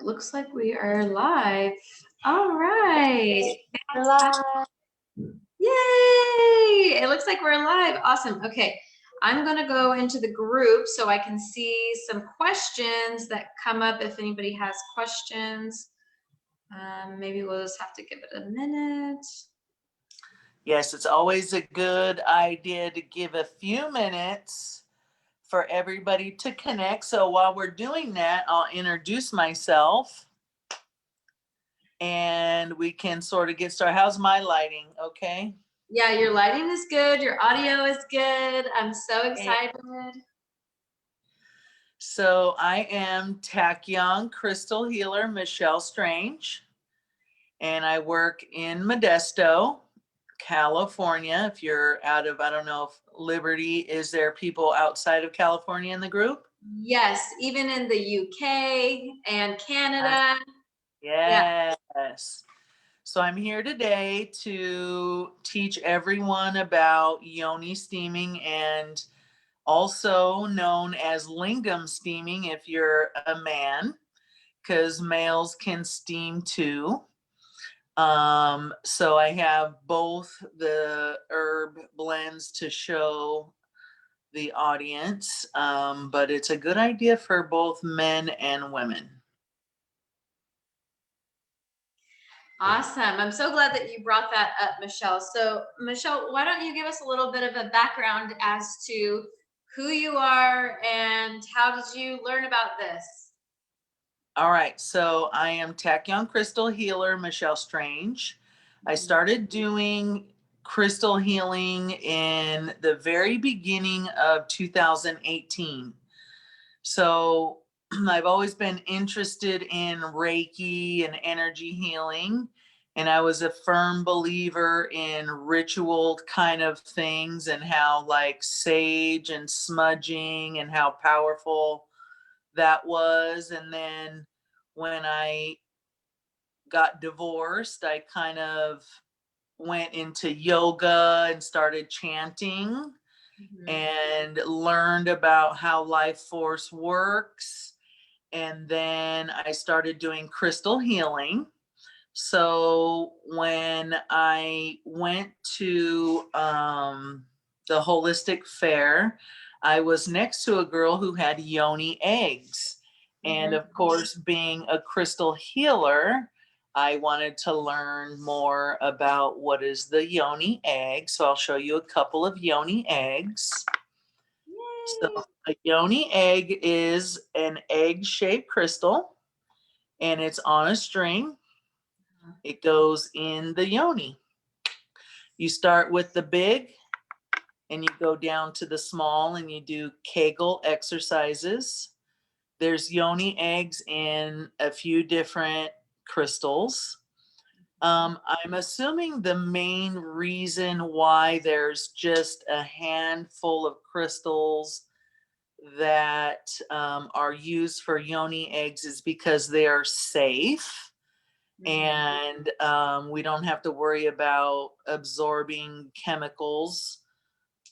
it looks like we are live. All right. Live. Yay! It looks like we're live. Awesome. Okay. I'm going to go into the group so I can see some questions that come up if anybody has questions. Maybe we'll just have to give it a minute. Yes, it's always a good idea to give a few minutes for everybody to connect. So while we're doing that, I'll introduce myself and we can sort of get started. How's my lighting? Okay. Yeah, your lighting is good. Your audio is good. I'm so excited. So I am Tachyon crystal healer Michelle Strange, and I work in Modesto, California. If you're out of, I don't know if Liberty, is there people outside of California in the group? Yes, even in the UK and Canada. Yes. Yeah. So I'm here today to teach everyone about Yoni steaming, and also known as lingam steaming if you're a man, because males can steam too. So I have both the herb blends to show the audience, but it's a good idea for both men and women. Awesome. I'm so glad that you brought that up, Michelle. So, Michelle, why don't you give us a little bit of a background as to who you are and how did you learn about this? All right. So I am Tachyon crystal healer Michelle Strange. I started doing crystal healing in the very beginning of 2018. So I've always been interested in Reiki and energy healing. And I was a firm believer in ritual kind of things and how like sage and smudging and how powerful that was. And then when I got divorced, I kind of went into yoga and started chanting and learned about how life force works. And then I started doing crystal healing. So when I went to the holistic fair, I was next to a girl who had Yoni eggs. And of course, being a crystal healer, I wanted to learn more about what is the Yoni egg. So I'll show you a couple of Yoni eggs. So a Yoni egg is an egg-shaped crystal, and it's on a string. It goes in the Yoni. You start with the big, and you go down to the small, and you do Kegel exercises. There's Yoni eggs in a few different crystals. I'm assuming the main reason why there's just a handful of crystals that are used for Yoni eggs is because they are safe, and we don't have to worry about absorbing chemicals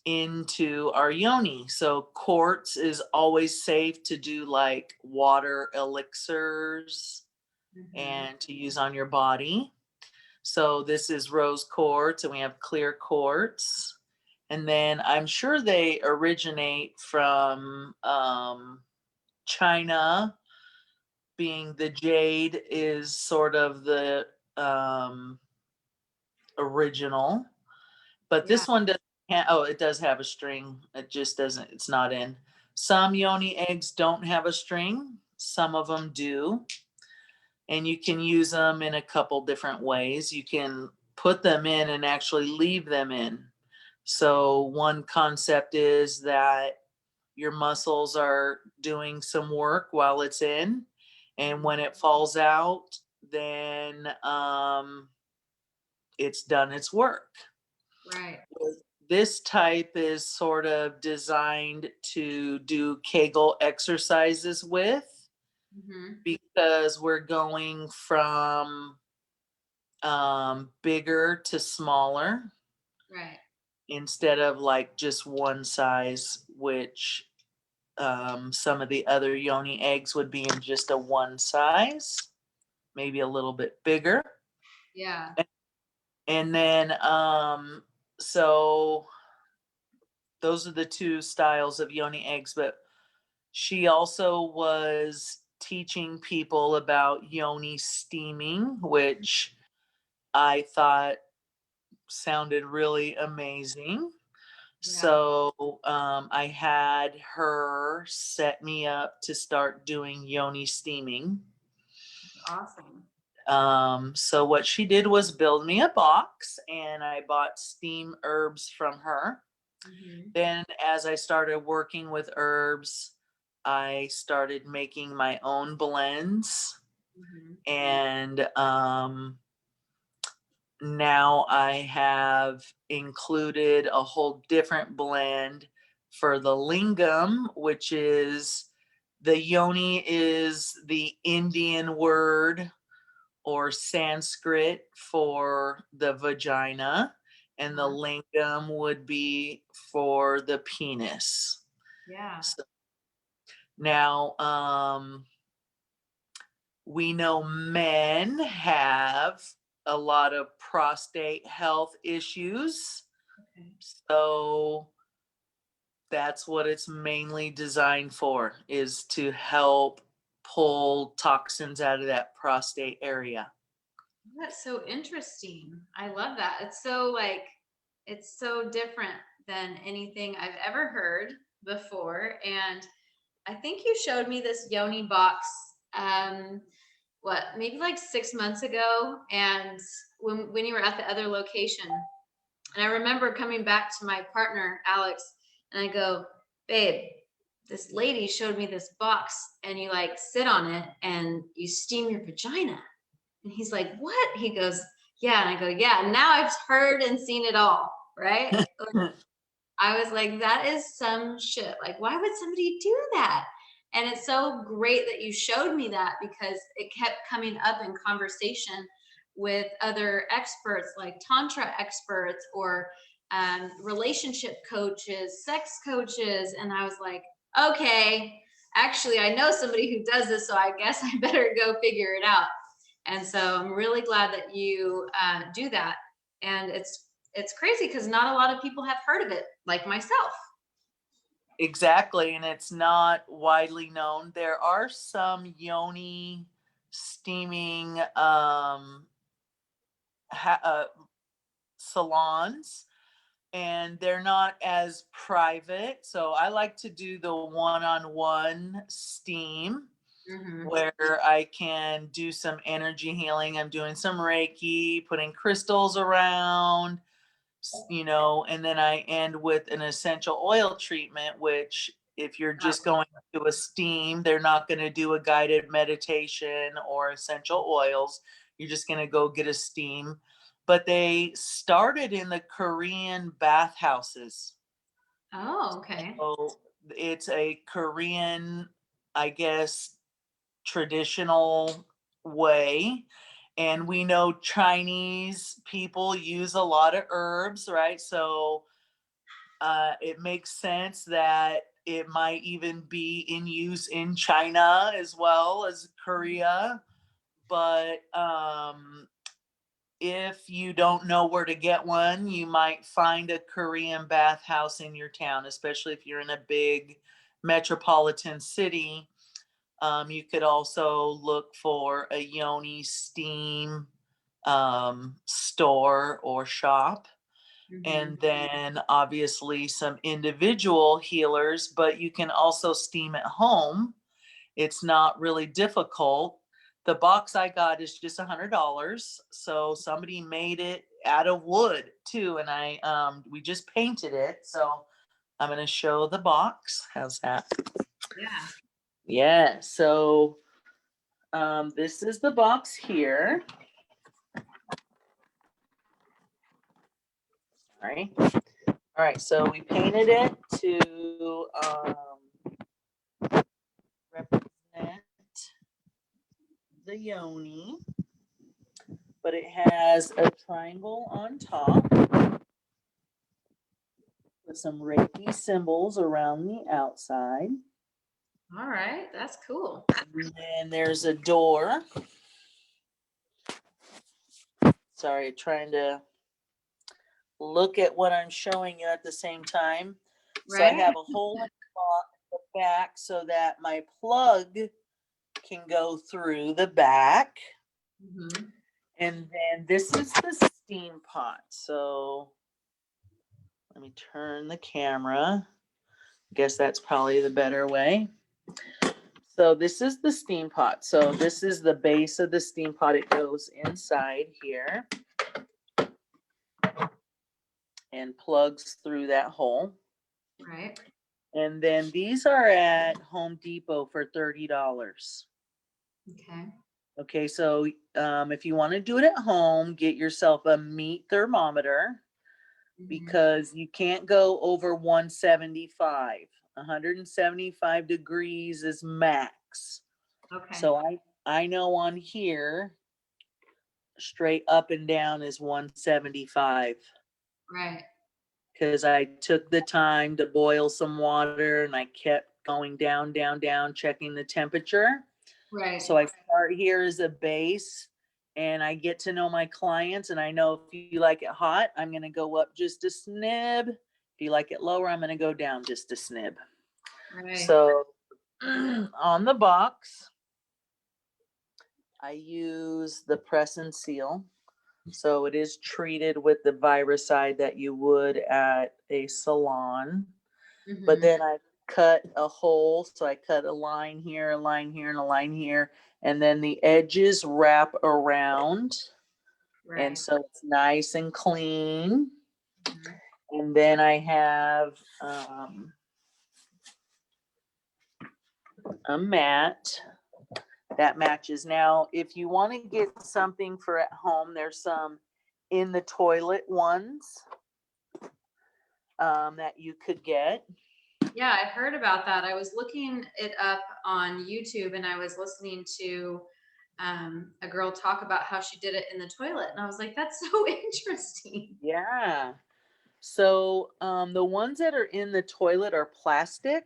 into our Yoni. So quartz is always safe to do like water elixirs and to use on your body. So this is rose quartz, and we have clear quartz. And then I'm sure they originate from China, being the jade is sort of the original. But this one doesn't have, oh, it does have a string. It just doesn't, it's not in. Some Yoni eggs don't have a string. Some of them do. And you can use them in a couple different ways. You can put them in and actually leave them in. So one concept is that your muscles are doing some work while it's in. And when it falls out, then it's done its work. Right. This type is sort of designed to do Kegel exercises with, because we're going from bigger to smaller. Right. Instead of like just one size, which Some of the other Yoni eggs would be in just a one size, maybe a little bit bigger. Yeah. And then, so those are the two styles of Yoni eggs, but she also was teaching people about Yoni steaming, which I thought sounded really amazing. Yeah. So I had her set me up to start doing Yoni steaming. Awesome. So what she did was build me a box, and I bought steam herbs from her. Mhm. Then as I started working with herbs, I started making my own blends, Mhm. and now I have included a whole different blend for the lingam, which is the yoni is the Indian word or Sanskrit for the vagina, and the Uh-huh. lingam would be for the penis. Yeah. So now, we know men have a lot of prostate health issues. Okay. So that's what it's mainly designed for, is to help pull toxins out of that prostate area. That's so interesting. I love that. It's so like, it's so different than anything I've ever heard before. And I think you showed me this Yoni box, what, maybe like 6 months ago. And when you were at the other location, and I remember coming back to my partner, Alex, and I go, babe, this lady showed me this box and you like sit on it and you steam your vagina. And he's like, what? He goes, yeah. And I go, yeah. Now I've heard and seen it all, right? I was like, that is some shit. Like, why would somebody do that? And it's so great that you showed me that, because it kept coming up in conversation with other experts, like Tantra experts or relationship coaches, sex coaches. And I was like, okay, actually, I know somebody who does this, so I guess I better go figure it out. And so I'm really glad that you do that. And it's crazy because not a lot of people have heard of it, like myself. Exactly, and it's not widely known. There are some yoni steaming salons, and they're not as private. So I like to do the one-on-one steam Mm-hmm. where I can do some energy healing. I'm doing some Reiki, putting crystals around, and then I end with an essential oil treatment, which if you're just going to a steam, they're not going to do a guided meditation or essential oils. You're just going to go get a steam. But they started in the Korean bathhouses. Oh, okay. So it's a Korean, I guess, traditional way. And we know Chinese people use a lot of herbs, right? So it makes sense that it might even be in use in China as well as Korea. But if you don't know where to get one, you might find a Korean bathhouse in your town, especially if you're in a big metropolitan city. You could also look for a Yoni steam store or shop. Mm-hmm. And then obviously some individual healers, but you can also steam at home. It's not really difficult. The box I got is just $100. So somebody made it out of wood too. And we just painted it. So I'm going to show the box. How's that? Yeah. Yeah. So this is the box here. All right. All right. So we painted it to represent the yoni, but it has a triangle on top with some Reiki symbols around the outside. All right, that's cool. And there's a door. Sorry, trying to look at what I'm showing you at the same time. So I Right. have a hole in the back so that my plug can go through the back. Mm-hmm. And then this is the steam pot. So let me turn the camera. Guess that's probably the better way. So this is the steam pot. So this is the base of the steam pot. It goes inside here and plugs through that hole. Right. And then these are at Home Depot for $30. Okay. Okay, so if you want to do it at home, get yourself a meat thermometer Mm-hmm. because you can't go over 175. 175 degrees is max. Okay. So I know on here, straight up and down is 175 Right. because I took the time to boil some water and I kept going down, down, down, checking the temperature. Right. So I start here as a base and I get to know my clients and I know if you like it hot, I'm going to go up just a snib. If you like it lower, I'm going to go down just a snib. Right. So on the box, I use the press and seal. So it is treated with the viricide that you would at a salon. But Mm-hmm. then I cut a hole. So I cut a line here, a line here, and a line here. And then the edges wrap around. And Right. so it's nice and clean. Mm-hmm. And then I have a mat that matches. Now, if you want to get something for at home, there's some in the toilet ones that you could get. Yeah, I heard about that. I was looking it up on YouTube and I was listening to a girl talk about how she did it in the toilet. And I was like, that's so interesting. Yeah. So the ones that are in the toilet are plastic.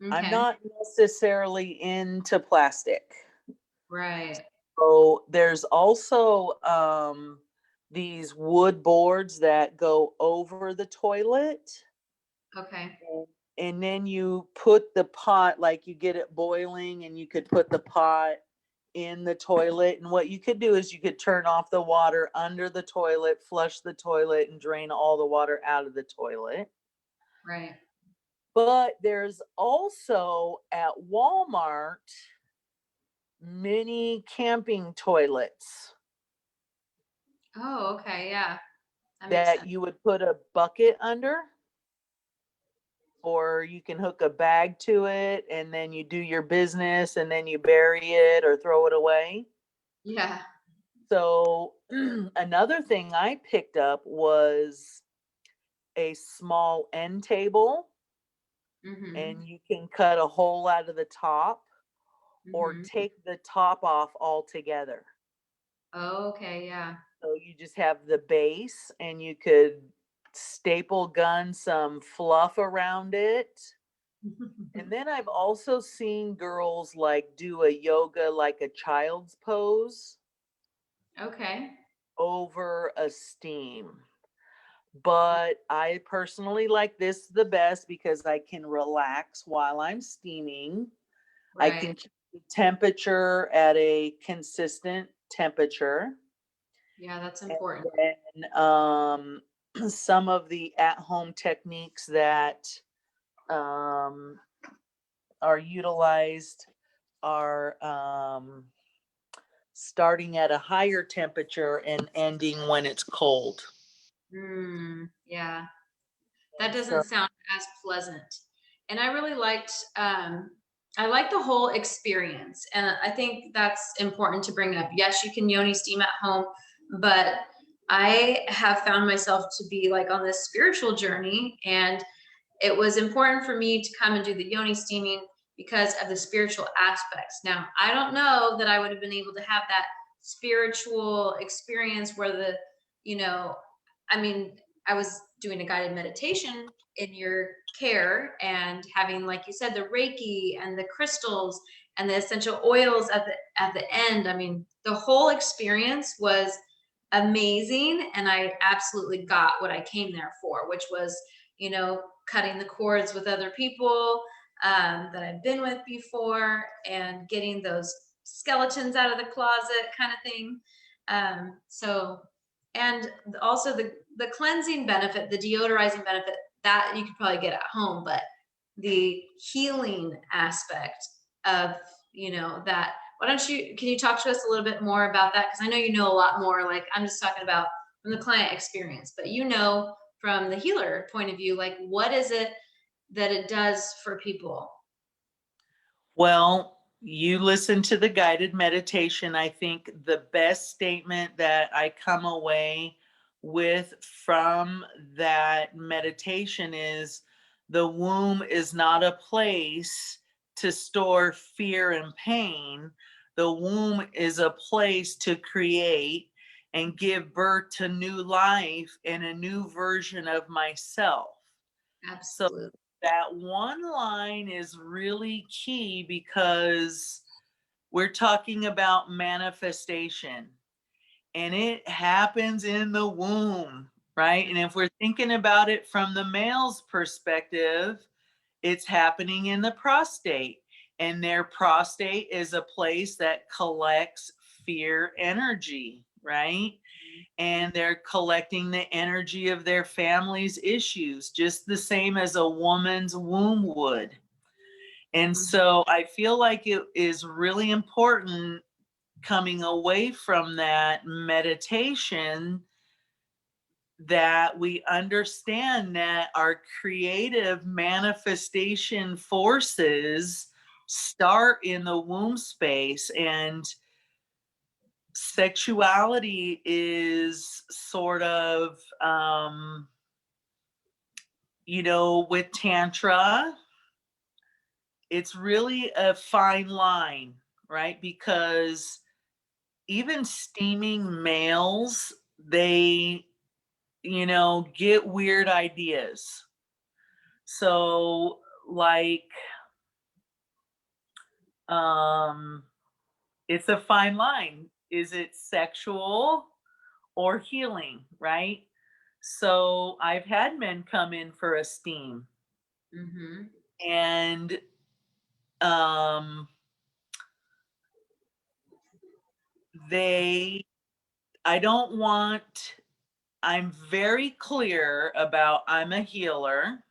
I'm Okay. not necessarily into plastic. Right. So there's also these wood boards that go over the toilet. Okay. And then you put the pot, like you get it boiling and you could put the pot in the toilet. And what you could do is you could turn off the water under the toilet, flush the toilet, and drain all the water out of the toilet. Right. But there's also at Walmart mini camping toilets Oh, okay. Yeah. That makes that sense. you would put a bucket under, or you can hook a bag to it and then you do your business and then you bury it or throw it away. Yeah. So another thing I picked up was a small end table, Mm-hmm. and you can cut a hole out of the top or Mm-hmm. take the top off altogether. Okay. Yeah. So you just have the base and you could staple gun some fluff around it. And then I've also seen girls like do a yoga like a child's pose Okay. over a steam. But I personally like this the best because I can relax while I'm steaming. I can Right. keep the temperature at a consistent temperature. Yeah, that's And important. then some of the at-home techniques that um, are utilized are starting at a higher temperature and ending when it's cold. Yeah. That So doesn't sound as pleasant. And I really liked I like the whole experience. And I think that's important to bring up. Yes, you can yoni steam at home, but I have found myself to be like on this spiritual journey, and it was important for me to come and do the yoni steaming because of the spiritual aspects. Now, I don't know that I would have been able to have that spiritual experience where the, you know, I mean, I was doing a guided meditation in your care and having, like you said, the Reiki and the crystals and the essential oils at the end. I mean, the whole experience was amazing, and I absolutely got what I came there for, which was, you know, cutting the cords with other people that I've been with before, and getting those skeletons out of the closet kind of thing. So, and also the cleansing benefit, the deodorizing benefit, that you could probably get at home, but the healing aspect of, you know, that, why don't you, can you talk to us a little bit more about that? Because I know you know a lot more. Like, I'm just talking about from the client experience, but you know, from the healer point of view, like, what is it that it does for people? Well, you listen to the guided meditation. I think the best statement that I come away with from that meditation is the womb is not a place to store fear and pain. The womb is a place to create and give birth to new life and a new version of myself. So Absolutely. that one line is really key because we're talking about manifestation and it happens in the womb, right? And if we're thinking about it from the male's perspective, it's happening in the prostate. And their prostate is a place that collects fear energy, right? And they're collecting the energy of their family's issues, just the same as a woman's womb would. And Mhm. so I feel like it is really important coming away from that meditation that we understand that our creative manifestation forces start in the womb space, and sexuality is sort of with tantra, it's really a fine line, right? Because even steaming males, they get weird ideas. So like um it's a fine line. Is it sexual or healing, right? So I've had men come in for a steam, Mhm. and um they I don't want I'm very clear about I'm a healer.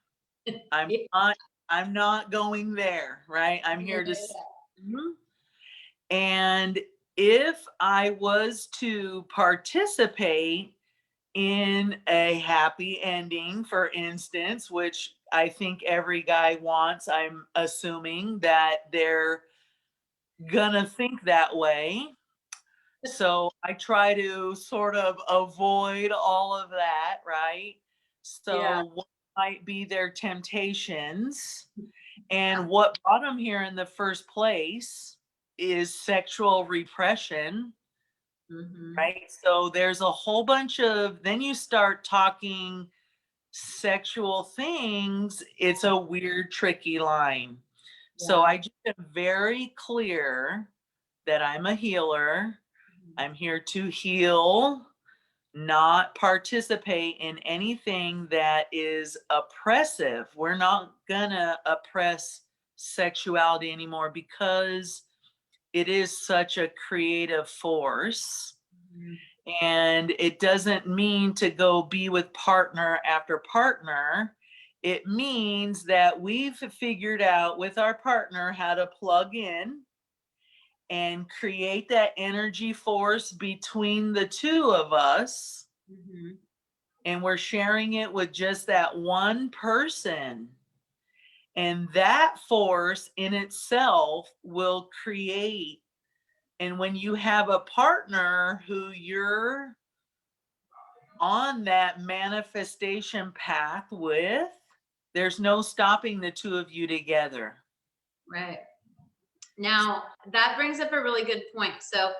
I'm Yeah. not I'm not going there, right? I'm here to Mhm. And if I was to participate in a happy ending, for instance, which I think every guy wants, I'm assuming that they're gonna think that way. So I try to sort of avoid all of that, right? Yeah. So what might be their temptations, and what brought them here in the first place is sexual repression, Mhm. right? So there's a whole bunch of, then you start talking sexual things, it's a weird, tricky line. So Yeah. I just am very clear that I'm a healer. I'm here to heal, not participate in anything that is oppressive. We're not gonna oppress sexuality anymore because it is such a creative force. Mhm. And it doesn't mean to go be with partner after partner. It means that we've figured out with our partner how to plug in and create that energy force between the two of us. Mhm. And we're sharing it with just that one person. And that force in itself will create. And when you have a partner who you're on that manifestation path with, there's no stopping the two of you together. Right. Now, that brings up a really good point. So,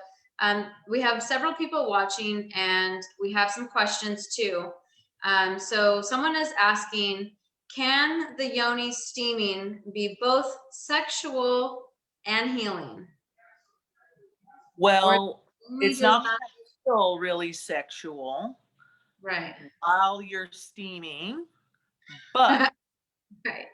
we have several people watching, and we have some questions too. So someone is asking, can the yoni steaming be both sexual and healing? Or Well, only it's not designed, still really sexual right? while you're steaming, but Right.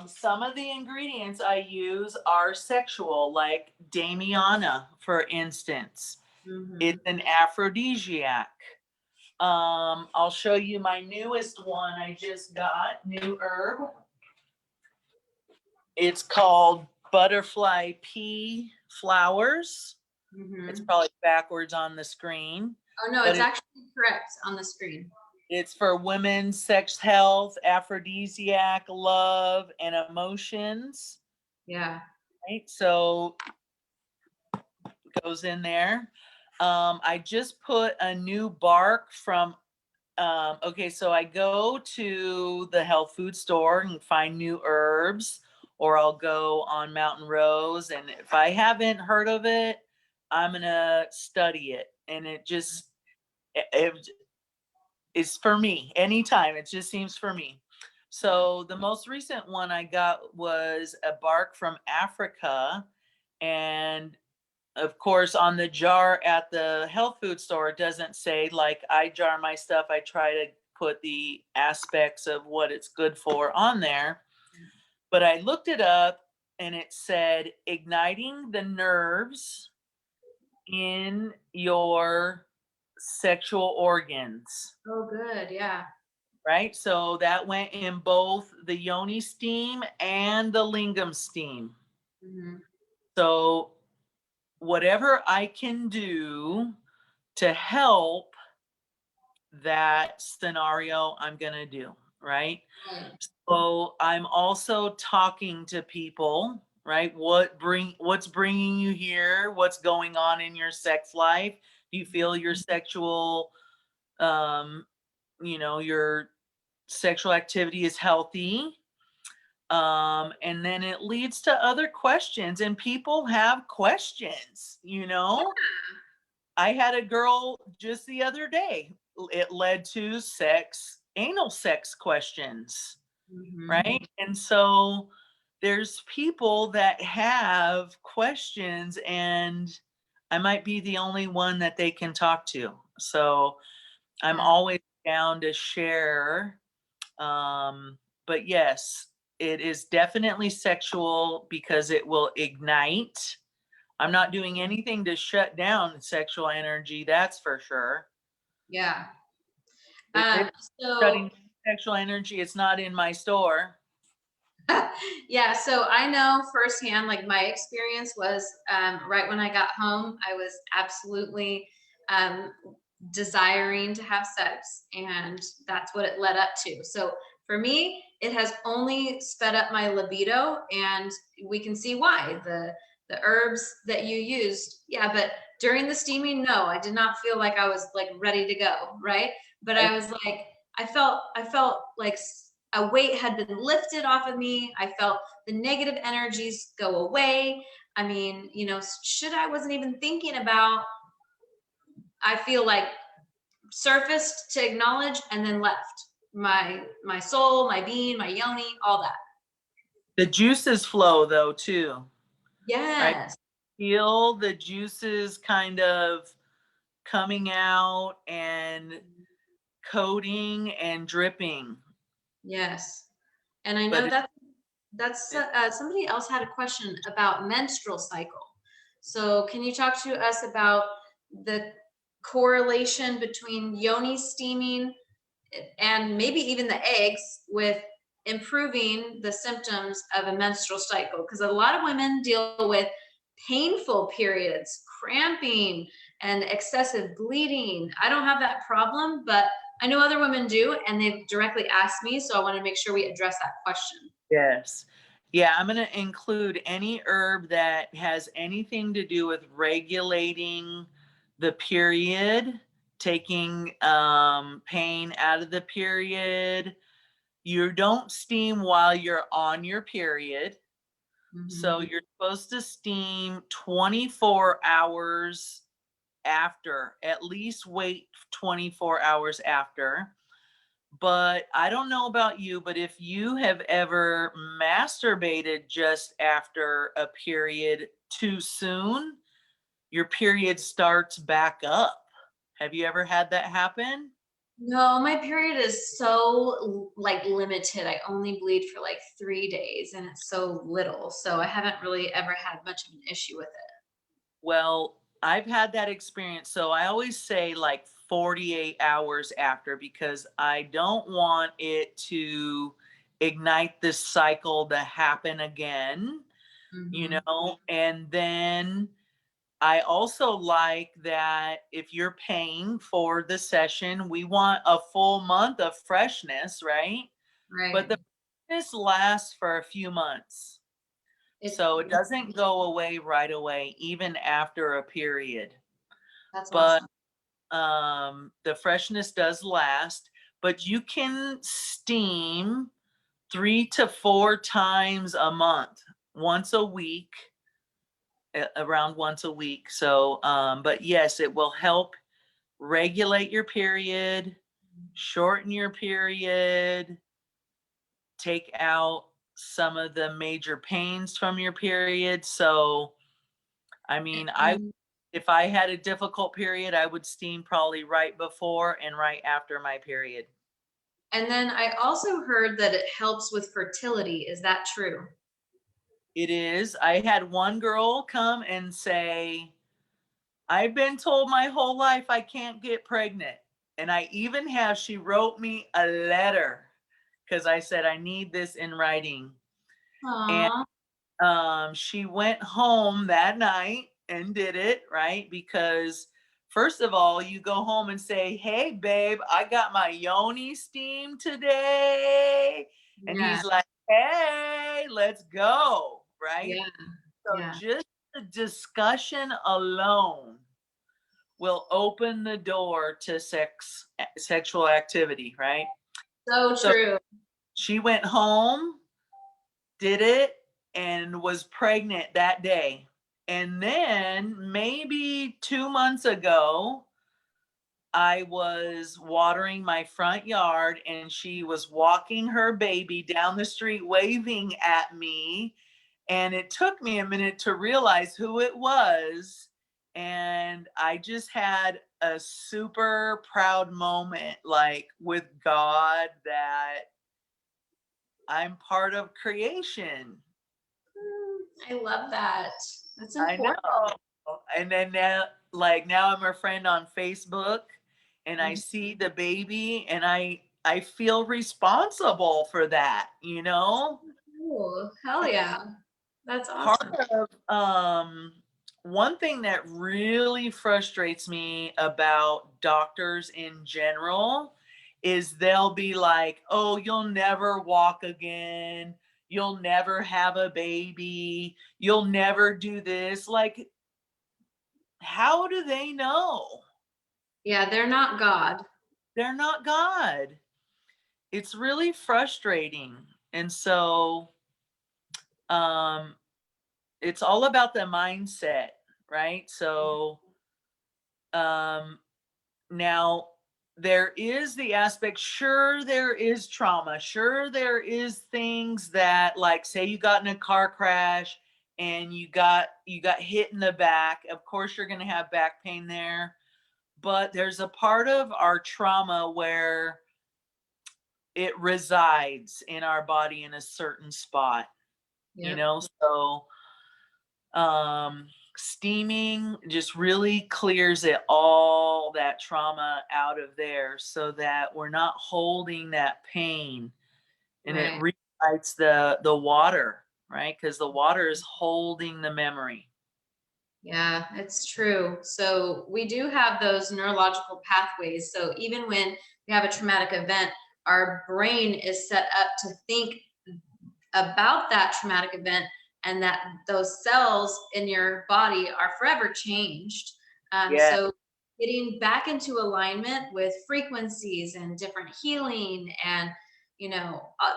some of the ingredients I use are sexual, like Damiana, for instance. Mm-hmm. It's an aphrodisiac. I'll show you my newest one I just got, new herb. It's called butterfly pea flowers. It's Mm-hmm. probably backwards on the screen, Oh no, but it's actually correct on the screen. it's for women's sex health, aphrodisiac, love, and emotions. Yeah. Right. So it goes in there. I just put a new bark from okay, so I go to the health food store and find new herbs, or I'll go on Mountain Rose. And if I haven't heard of it, I'm going to study it. And it is for me anytime. It just seems for me. So the most recent one I got was a bark from Africa. And of course, on the jar at the health food store, it doesn't say, like I jar my stuff. I try to put the aspects of what it's good for on there. But I looked it up and it said igniting the nerves in your sexual organs, Oh, good. Yeah. right? So that went in both the yoni steam and the lingam steam. Mm-hmm. So whatever I can do to help that scenario, I'm going to do, right? Right. So I'm also talking to people, right? What's bringing you here? What's going on in your sex life? Do you feel your sexual um your sexual activity is healthy? And then it leads to other questions, and people have questions, I had a girl just the other day. It led to anal sex questions, Mm-hmm. right? And so there's people that have questions, and I might be the only one that they can talk to. So I'm Yeah. always down to share. But yes, it is definitely sexual because it will ignite. I'm not doing anything to shut down sexual energy, that's for sure. Yeah. If Um, it's so shutting sexual energy, it's not in my store. yeah, so I know firsthand, like my experience was right when I got home, I was absolutely um, desiring to have sex, and that's what it led up to. So for me, it has only sped up my libido, and we can see why. The herbs that you used, yeah, but during the steaming, no, I did not feel like I was like ready to go, right? But Right? I was like, I felt like a weight had been lifted off of me. I felt the negative energies go away. I mean, shit I wasn't even thinking about, I feel like surfaced to acknowledge and then left. My soul, my being, my yoni, all that. The juices flow though too, right? Yes. Feel the juices kind of coming out and coating and dripping. Yes. And I But know that's it, somebody else had a question about menstrual cycle. So can you talk to us about the correlation between yoni steaming and maybe even the eggs with improving the symptoms of a menstrual cycle? Because a lot of women deal with painful periods, cramping, and excessive bleeding. I don't have that problem, but I know other women do, and they've directly asked me, so I want to make sure we address that question. yes. Yeah, I'm going to include any herb that has anything to do with regulating the period, taking pain out of the period. You don't steam while you're on your period. Mm-hmm. So you're supposed to steam 24 hours after, at least wait 24 hours after. But I don't know about you, but if you have ever masturbated just after a period too soon, your period starts back up. Have you ever had that happen? No, my period is so like limited. I only bleed for like 3 days and it's so little. So I haven't really ever had much of an issue with it. Well, I've had that experience. So I always say like 48 hours after because I don't want it to ignite this cycle to happen again, Hmm. and then I also like that if you're paying for the session, we want a full month of freshness, right? But Right. the freshness lasts for a few months. It, So it doesn't go away right away, even after a period. that's But awesome. the freshness does last, but you can steam 3 to 4 times a month, once a week, around once a week. So, but yes, it will help regulate your period, shorten your period, take out some of the major pains from your period. So, I mean, And, if I had a difficult period, I would steam probably right before and right after my period. and then I also heard that it helps with fertility. Is that true? It is. I had one girl come and say, I've been told my whole life I can't get pregnant. And I even have, she wrote me a letter because I said, I need this in writing. And Aw. she went home that night and did it, right? Because first of all, you go home and say, hey, babe, I got my Yoni steam today. And Yeah. he's like, hey, let's go, right? Yeah. So Yeah. just the discussion alone will open the door to sexual activity, right? So So true. she went home, did it, and was pregnant that day. And then maybe 2 months ago, I was watering my front yard and she was walking her baby down the street waving at me. And it took me a minute to realize who it was. And I just had a super proud moment, like with God, that I'm part of creation. I love that. That's I know. important. And then now, like now I'm her friend on Facebook and I Mhm. see the baby and I feel responsible for that, Cool. Hell yeah. That's Part awesome. of one thing that really frustrates me about doctors in general is they'll be like, "Oh, you'll never walk again. You'll never have a baby. You'll never do this." Like, how do they know? Yeah, they're not God. They're not God. It's really frustrating. And so um it's all about the mindset, right? So um now there is the aspect, sure there is trauma, sure there is things that, like, say you got in a car crash and you got hit in the back, of course you're going to have back pain there. But there's a part of our trauma where it resides in our body in a certain spot, Yep. so steaming just really clears it, all that trauma out of there, so that we're not holding that pain, and it Right. rewrites the water, right? Because the water is holding the memory. Yeah, it's true. So we do have those neurological pathways. So even when we have a traumatic event, our brain is set up to think about that traumatic event and that those cells in your body are forever changed. Yeah. So getting back into alignment with frequencies and different healing and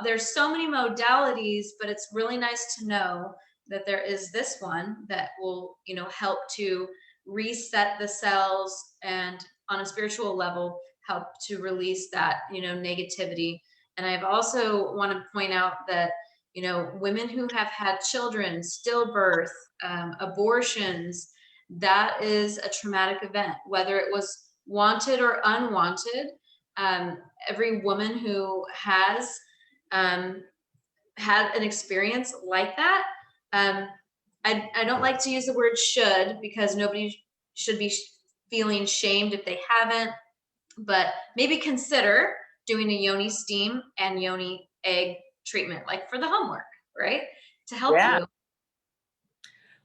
there's so many modalities, but it's really nice to know that there is this one that will help to reset the cells, and on a spiritual level, help to release that, negativity. And I've also want to point out that, women who have had children, stillbirth, abortions, that is a traumatic event, whether it was wanted or unwanted. Every woman who has had an experience like that, I don't like to use the word should, because nobody should be feeling shamed if they haven't, but maybe consider doing a Yoni steam and Yoni egg treatment, like for the homework, right? To help Yeah. you.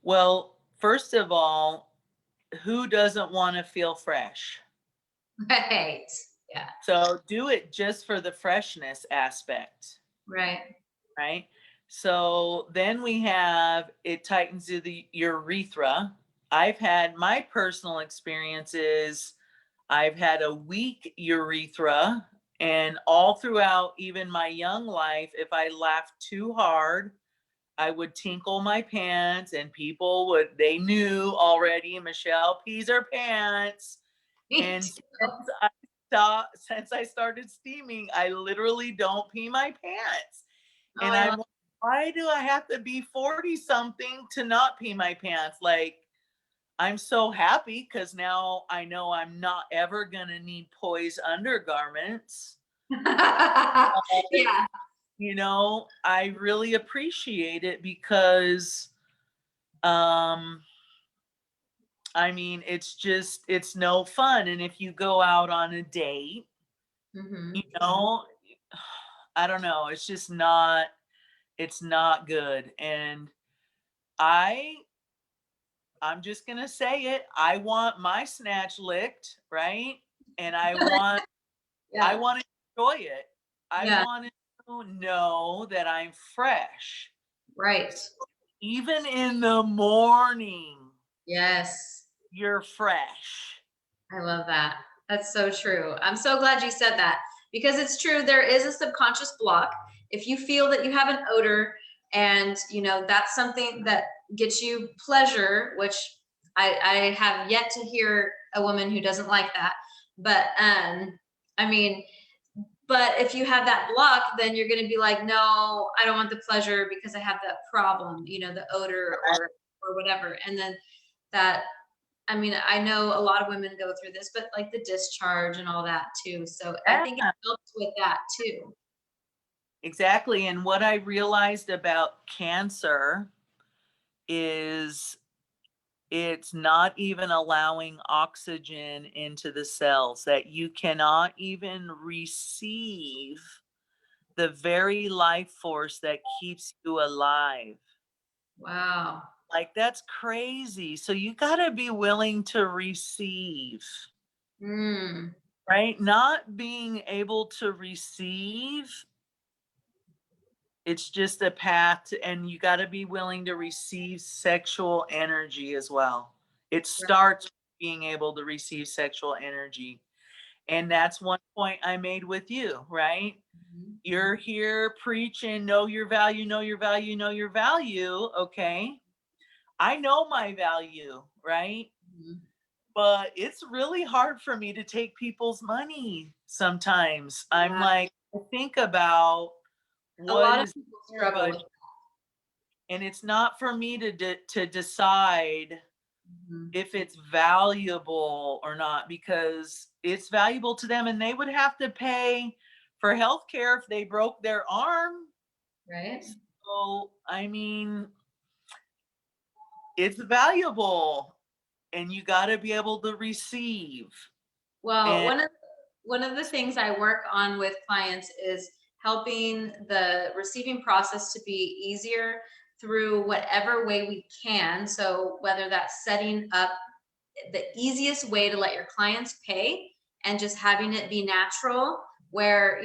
Well, first of all, who doesn't want to feel fresh? Right. Yeah. So do it just for the freshness aspect, Right. right? So then we have it tightens to the urethra. I've had my personal experiences. I've had a weak urethra, and all throughout even my young life, if I laughed too hard, I would tinkle my pants, and people they knew already, Michelle pees her pants. Me And too. since I started steaming, I literally don't pee my pants. Oh, And I I'm love like, why do I have to be 40 something to not pee my pants? Like, I'm so happy because now I know I'm not ever going to need poise undergarments. yeah. I really appreciate it because, um, I mean, it's no fun. And if you go out on a date, Hmm. you know, I don't know, it's not good. And I I'm just going to say it. I want my snatch licked, right? And I Yeah. want to enjoy it. I Yeah. want to know that I'm fresh. Right. Even in the morning, Yes. you're fresh. I love that. That's so true. I'm so glad you said that, because it's true. There is a subconscious block. If you feel that you have an odor and that's something that gets you pleasure, which I have yet to hear a woman who doesn't like that. But I mean, but if you have that block, then you're going to be like, no, I don't want the pleasure because I have that problem, the odor or whatever. And then that, I mean, I know a lot of women go through this, but like the discharge and all that too. So I think it Yeah, helps with that too. exactly. And what I realized about cancer is it's not even allowing oxygen into the cells, that you cannot even receive the very life force that keeps you alive. Wow. Like, that's crazy. So you got to be willing to receive, Mm, right? Not being able to receive, it's just a path, and you got to be willing to receive sexual energy as well. It right. starts with being able to receive sexual energy. And that's one point I made with you, right? Mhm. You're here preaching, know your value, know your value, know your value. Okay. I know my value, right? Mhm. But it's really hard for me to take people's money sometimes. I'm Yeah. like, think about A what lot of is people their struggle budget. with. And it's not for me to decide Mhm. if it's valuable or not, because it's valuable to them, and they would have to pay for health care if they broke their arm. Right. So, I mean, it's valuable, and you got to be able to receive. Well, And one of the things I work on with clients is helping the receiving process to be easier through whatever way we can. So whether that's setting up the easiest way to let your clients pay and just having it be natural, where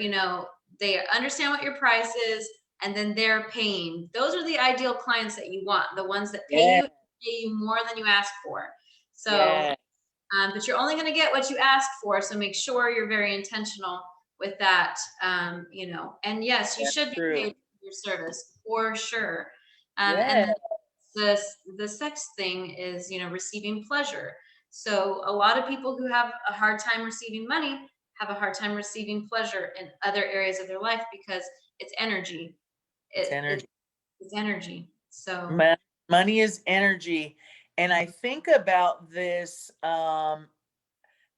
they understand what your price is and then they're paying. Those are the ideal clients that you want, the ones that yeah, pay you more than you ask for. So yeah, but you're only going to get what you ask for, so make sure you're very intentional with that. And yes, you that's should be true. paid for your service for sure. And Yeah, then the sex thing is receiving pleasure. So a lot of people who have a hard time receiving money have a hard time receiving pleasure in other areas of their life because it's energy. It's energy. It's energy. So Money is energy. And I think about this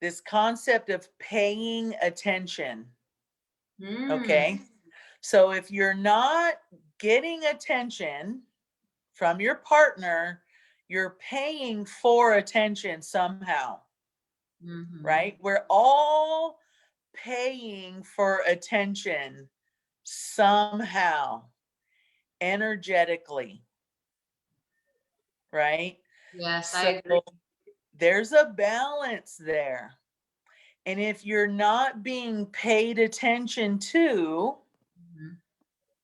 this concept of paying attention. Okay. So if you're not getting attention from your partner, you're paying for attention somehow, right? We're all paying for attention somehow, energetically, right? Yes, I So agree. there's a balance there. And if you're not being paid attention to,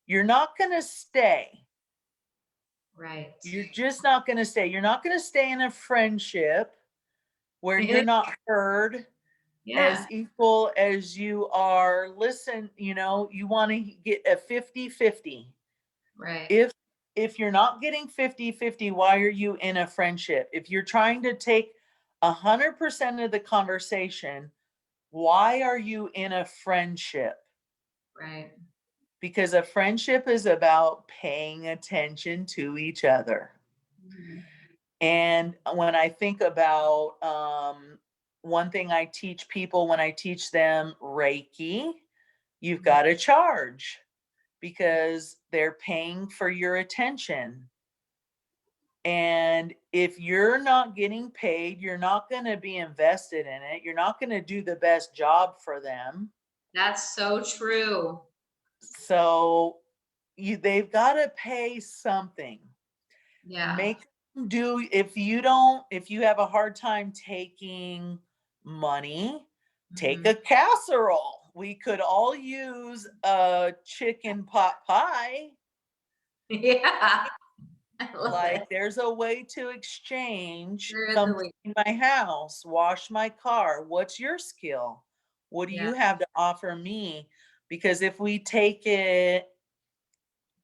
you're not going to stay. Right. You're just not going to stay. You're not going to stay in a friendship where you're not heard Yeah. as equal as you are. Listen, you know, you want to get a 50-50. Right. If you're not getting 50-50, why are you in a friendship? If you're trying to take 100% of the conversation, why are you in a friendship? Right. Because a friendship is about paying attention to each other. And when I think about one thing I teach people when I teach them Reiki, you've got to charge because they're paying for your attention. And if you're not getting paid, you're not going to be invested in it. You're not going to do the best job for them. That's so true. So they've got to pay something. Yeah. Make them do. If you have a hard time taking money, take a casserole. We could all use a chicken pot pie. Yeah. I love Like it. there's a way to exchange. There is a Come way. clean my house, wash my car. What's your skill? What do Yeah. you have to offer me? Because if we take it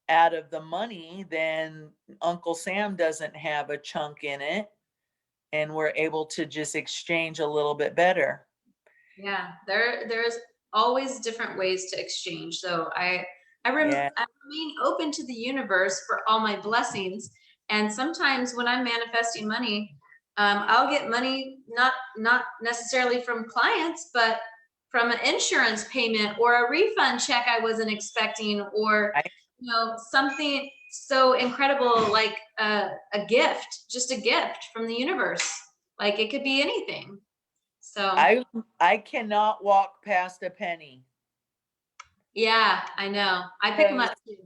out of the money, then Uncle Sam doesn't have a chunk in it, and we're able to just exchange a little bit better. Yeah. There's always different ways to exchange. So I Yeah. remain open to the universe for all my blessings. And sometimes when I'm manifesting money, I'll get money not necessarily from clients, but from an insurance payment or a refund check I wasn't expecting, or I something so incredible like a gift, just a gift from the universe. Like it could be anything. So I cannot walk past a penny. yeah, I know. I pick them Because up too.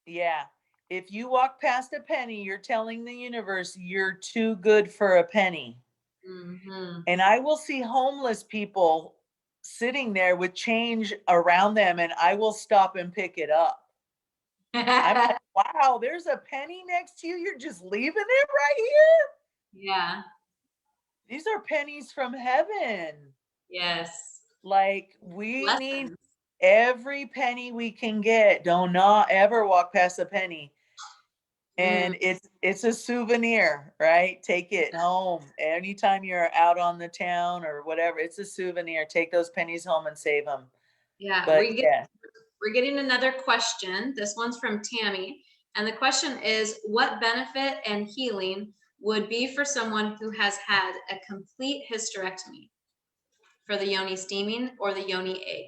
yeah, if you walk past a penny, you're telling the universe you're too good for a penny. And I will see homeless people sitting there with change around them, and I will stop and pick it up. I'm like, wow, there's a penny next to you. You're just leaving it right here. Yeah. These are pennies from heaven. Yes. Like we need Lessons. every penny we can get. Do not ever walk past a penny. And it's a souvenir, right? Take it home. Anytime you're out on the town or whatever, it's a souvenir. Take those pennies home and save them. Yeah, But yeah. we're getting another question. This one's from Tammy. And the question is, what benefit and healing would be for someone who has had a complete hysterectomy for the yoni steaming or the yoni egg?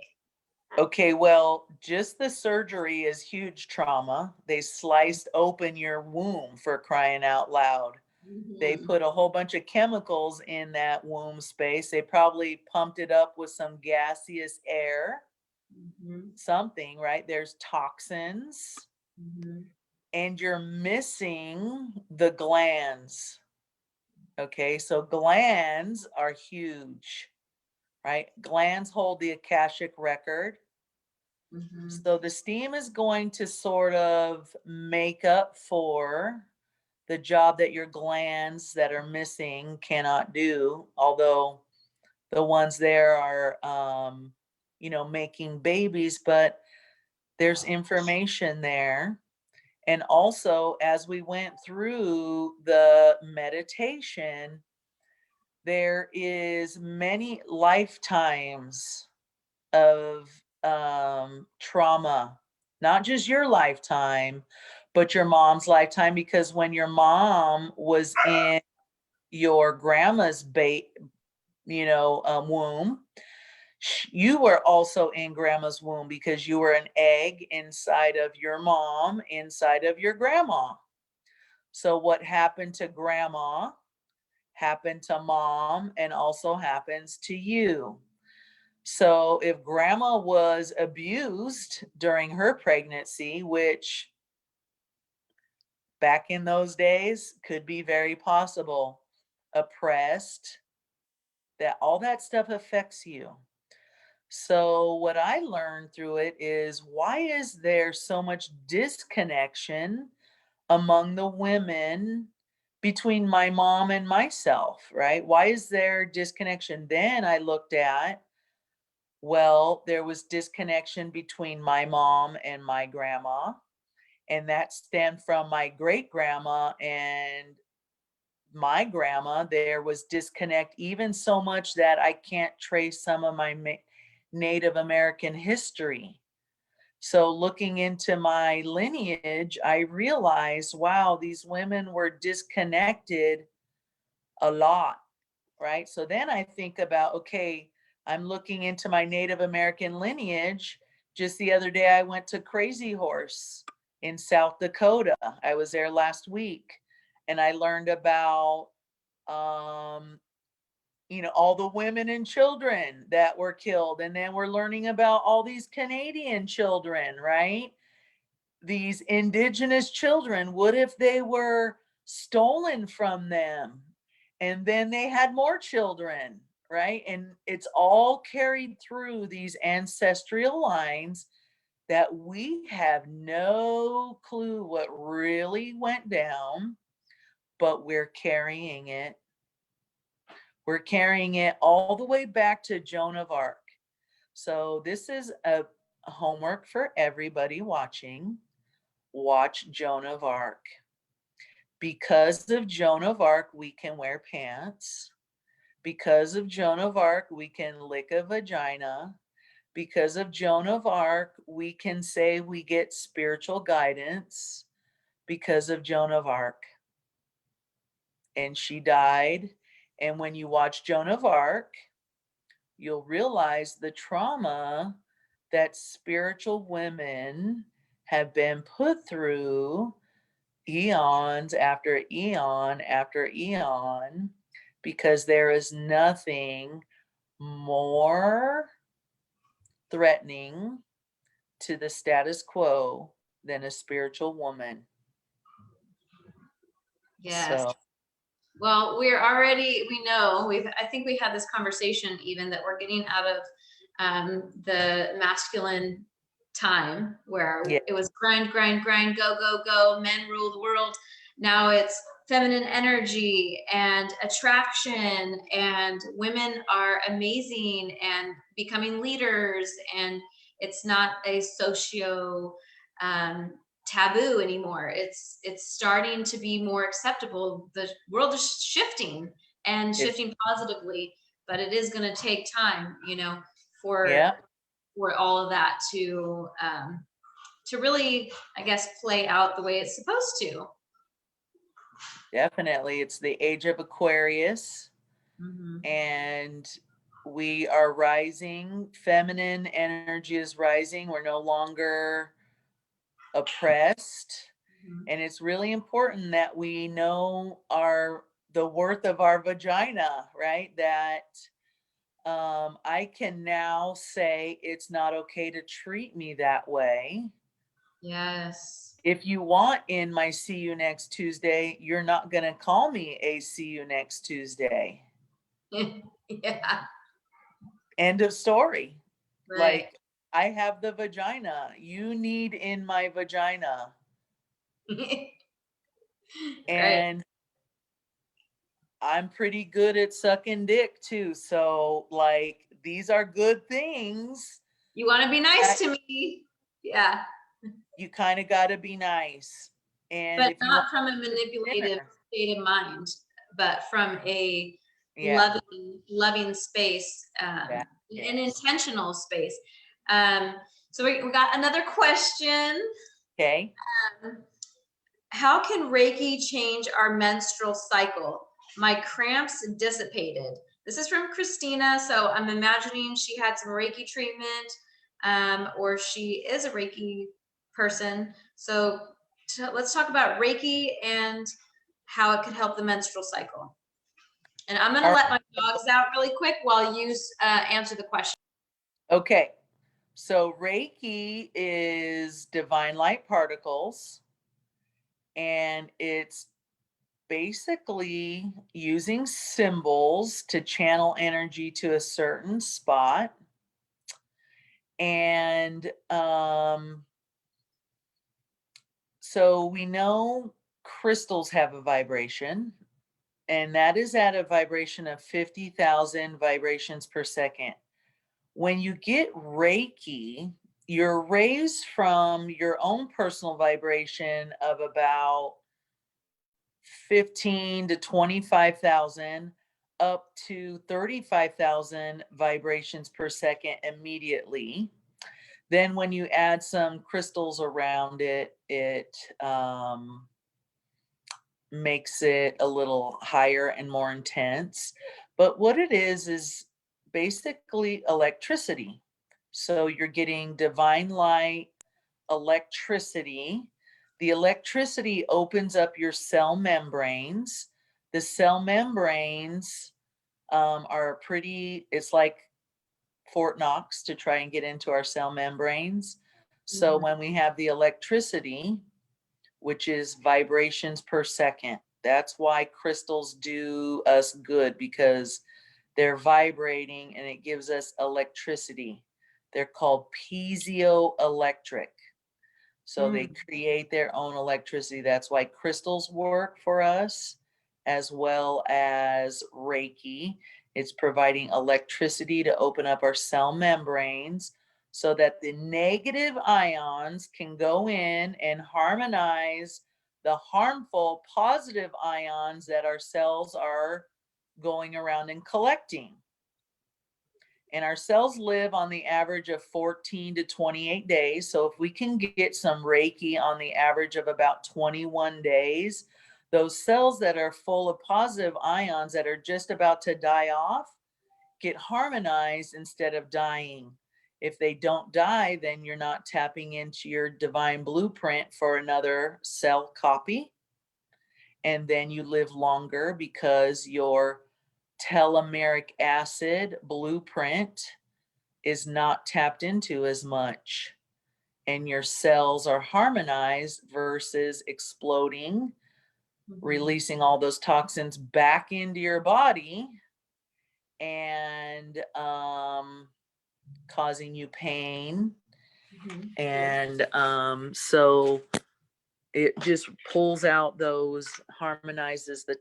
Okay, well, just the surgery is huge trauma. They sliced open your womb, for crying out loud. They put a whole bunch of chemicals in that womb space. They probably pumped it up with some gaseous air, something, right? There's toxins, and you're missing the glands. Okay, so glands are huge, right? Glands hold the Akashic record. So the steam is going to sort of make up for the job that your glands that are missing cannot do, although the ones there are, making babies, but there's information there. And also, as we went through the meditation, there is many lifetimes of trauma, not just your lifetime, but your mom's lifetime, because when your mom was in your grandma's womb, you were also in grandma's womb, because you were an egg inside of your mom, inside of your grandma. So what happened to grandma happened to mom and also happens to you. So if grandma was abused during her pregnancy, which back in those days could be very possible, oppressed, that all that stuff affects you. So what I learned through it is, why is there so much disconnection among the women between my mom and myself, right? Why is there disconnection? Then I looked at, well, there was disconnection between my mom and my grandma, and that stemmed from my great grandma and my grandma. There was disconnect, even so much that I can't trace some of my Native American history. So looking into my lineage, I realized, wow, these women were disconnected a lot, right? So then I think about, okay, I'm looking into my Native American lineage. Just the other day, I went to Crazy Horse in South Dakota. I was there last week, and I learned about, um, all the women and children that were killed. And then we're learning about all these Canadian children, right? These indigenous children. What if they were stolen from them? And then they had more children, right? And it's all carried through these ancestral lines that we have no clue what really went down, but we're carrying it. We're carrying it all the way back to Joan of Arc. So this is a homework for everybody watching. Watch Joan of Arc. Because of Joan of Arc, we can wear pants. Because of Joan of Arc, we can lick a vagina. Because of Joan of Arc, we can say we get spiritual guidance. Because of Joan of Arc. And she died. And when you watch Joan of Arc, you'll realize the trauma that spiritual women have been put through eons after eon after eon, because there is nothing more threatening to the status quo than a spiritual woman. Yes. So, Well, I think we had this conversation even, that we're getting out of the masculine time where yeah, it was grind, grind, grind, go, go, go, men rule the world. Now it's feminine energy and attraction, and women are amazing and becoming leaders, and it's not a socio taboo anymore. It's starting to be more acceptable. The world is shifting, and it's, shifting positively, but it is going to take time, for yeah, for all of that to really, I guess, play out the way it's supposed to. definitely. It's the age of Aquarius, Mm-hmm. and we are rising. Feminine energy is rising. We're no longer oppressed. Mm-hmm. And it's really important that we know the worth of our vagina, right? That I can now say it's not okay to treat me that way. Yes. If you want in my see you next Tuesday, you're not going to call me a see you next Tuesday. Yeah. End of story. Right. Like, I have the vagina. You need in my vagina. Right. And I'm pretty good at sucking dick too. So, like, these are good things You want to be nice that to me. Yeah. you kind of got to be nice. And But if you want not from a to manipulative dinner, state of mind, but from a Yeah. loving space, That, an yes. intentional space. So we got another question. Okay. How can Reiki change our menstrual cycle? My cramps dissipated. This is from Christina. So I'm imagining she had some Reiki treatment, or she is a Reiki person. So let's talk about Reiki and how it could help the menstrual cycle. And I'm going to All let my dogs out really quick while you answer the question. Okay. So Reiki is divine light particles, and it's basically using symbols to channel energy to a certain spot. And so we know crystals have a vibration, and that is at a vibration of 50,000 vibrations per second. When you get Reiki, you're raised from your own personal vibration of about 15 to 25,000 up to 35,000 vibrations per second immediately. Then when you add some crystals around it, it makes it a little higher and more intense. But what it is basically electricity. So you're getting divine light, electricity. The electricity opens up your cell membranes. The cell membranes are pretty, it's like Fort Knox to try and get into our cell membranes. So when we have the electricity, which is vibrations per second, that's why crystals do us good, because they're vibrating and it gives us electricity. They're called piezoelectric. So they create their own electricity. That's why crystals work for us, as well as Reiki. It's providing electricity to open up our cell membranes so that the negative ions can go in and harmonize the harmful positive ions that our cells are going around and collecting. And our cells live on the average of 14 to 28 days. So if we can get some Reiki on the average of about 21 days, those cells that are full of positive ions that are just about to die off get harmonized instead of dying. If they don't die, then you're not tapping into your divine blueprint for another cell copy. And then you live longer because your telomeric acid blueprint is not tapped into as much, and your cells are harmonized versus exploding, releasing all those toxins back into your body and causing you pain. And so it just pulls out those, harmonizes the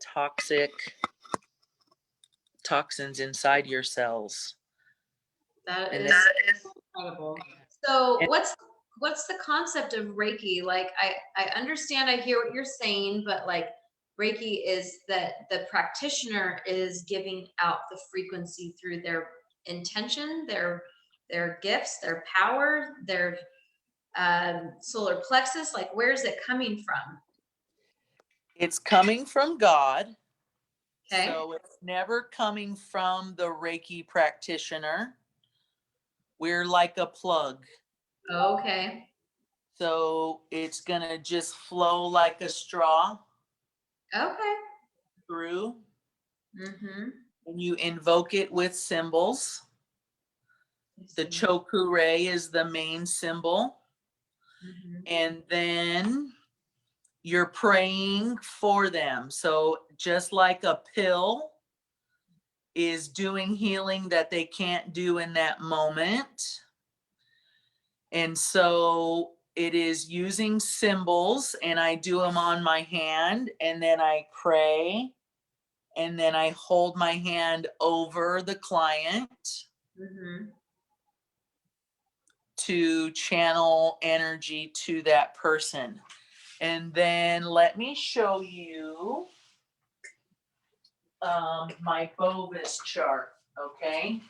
toxins inside your cells. That And is incredible. So what's the concept of Reiki? Like I understand, I hear what you're saying, but like Reiki is that the practitioner is giving out the frequency through their intention, their gifts, their power, their solar plexus. Like where's it coming from? it's coming from God. Okay. So it's never coming from the Reiki practitioner. We're like a plug. Okay. So it's going to just flow like a straw Okay. through. Mm-hmm. And you invoke it with symbols. The chokure is the main symbol. And then you're praying for them. So just like a pill is doing healing that they can't do in that moment. And so it is using symbols, and I do them on my hand, and then I pray, and then I hold my hand over the client to channel energy to that person. And then let me show you my Bovis chart, okay?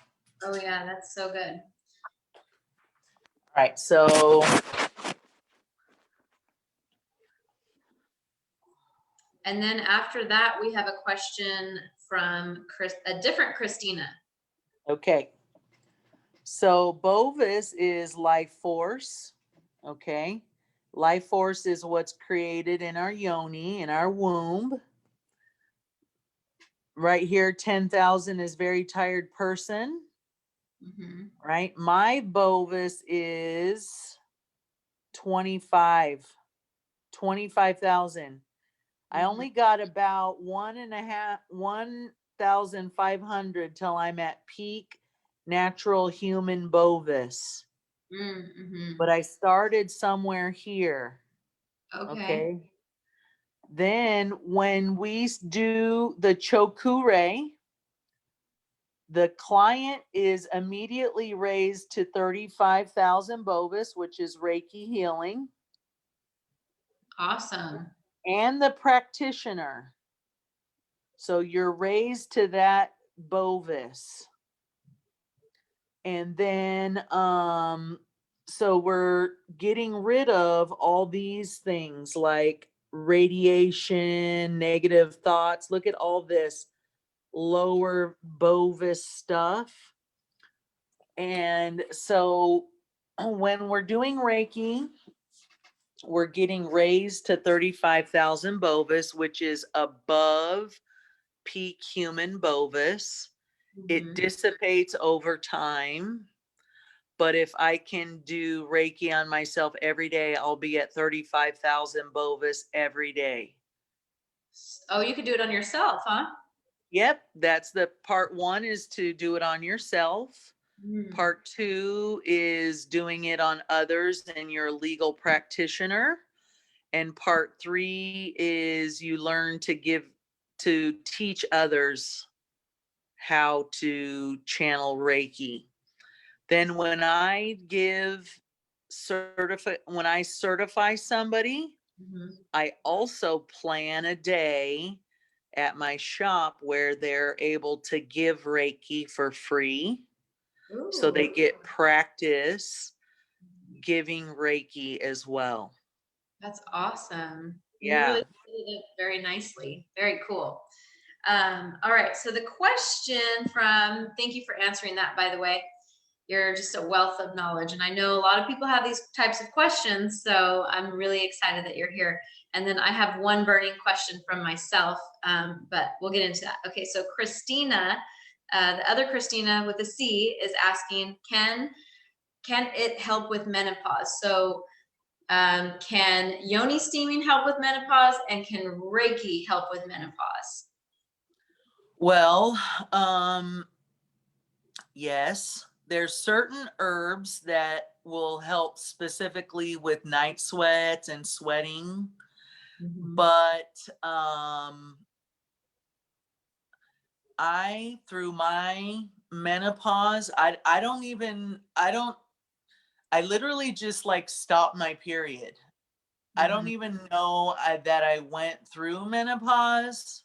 Oh yeah, that's so good. All right, so And then after that, we have a question from a different Christina. okay. So Bovis is life force, okay? Life force is what's created in our yoni, in our womb. Right here, 10,000 is very tired person, Mm-hmm. right? My Bovis is 25, 25,000. I only got about 1,500 till I'm at peak natural human Bovis. Mm-hmm. But I started somewhere here. Okay. Okay. Then when we do the chokure, the client is immediately raised to 35,000 Bovis, which is Reiki healing, Awesome. and the practitioner. So you're raised to that Bovis. And then so we're getting rid of all these things like radiation, negative thoughts. Look at all this lower Bovis stuff. And so when we're doing Reiki, we're getting raised to 35,000 Bovis, which is above peak human Bovis. It Mm-hmm. dissipates over time. But if I can do Reiki on myself every day, I'll be at 35,000 Bovis every day. Oh, you could do it on yourself, huh? Yep, that's the part one, is to do it on yourself. Mm. Part two is doing it on others and you're a legal practitioner. And part three is you learn to teach others how to channel Reiki. Then when I certify somebody, Mm-hmm. I also plan a day at my shop where they're able to give Reiki for free. So Ooh, they get practice giving Reiki as well. that's awesome. You really Yeah. did it very nicely. Very cool. All right. So the question thank you for answering that, by the way. You're just a wealth of knowledge. And I know a lot of people have these types of questions. So I'm really excited that you're here. And then I have one burning question from myself, but we'll get into that. Okay. So Christina, the other Christina with a C, is asking, can it help with menopause? So can Yoni steaming help with menopause, and can Reiki help with menopause? Well, yes, there's certain herbs that will help specifically with night sweats and sweating, Mm-hmm. but through my menopause, I literally just like stopped my period. I don't Mm-hmm. even know that I went through menopause.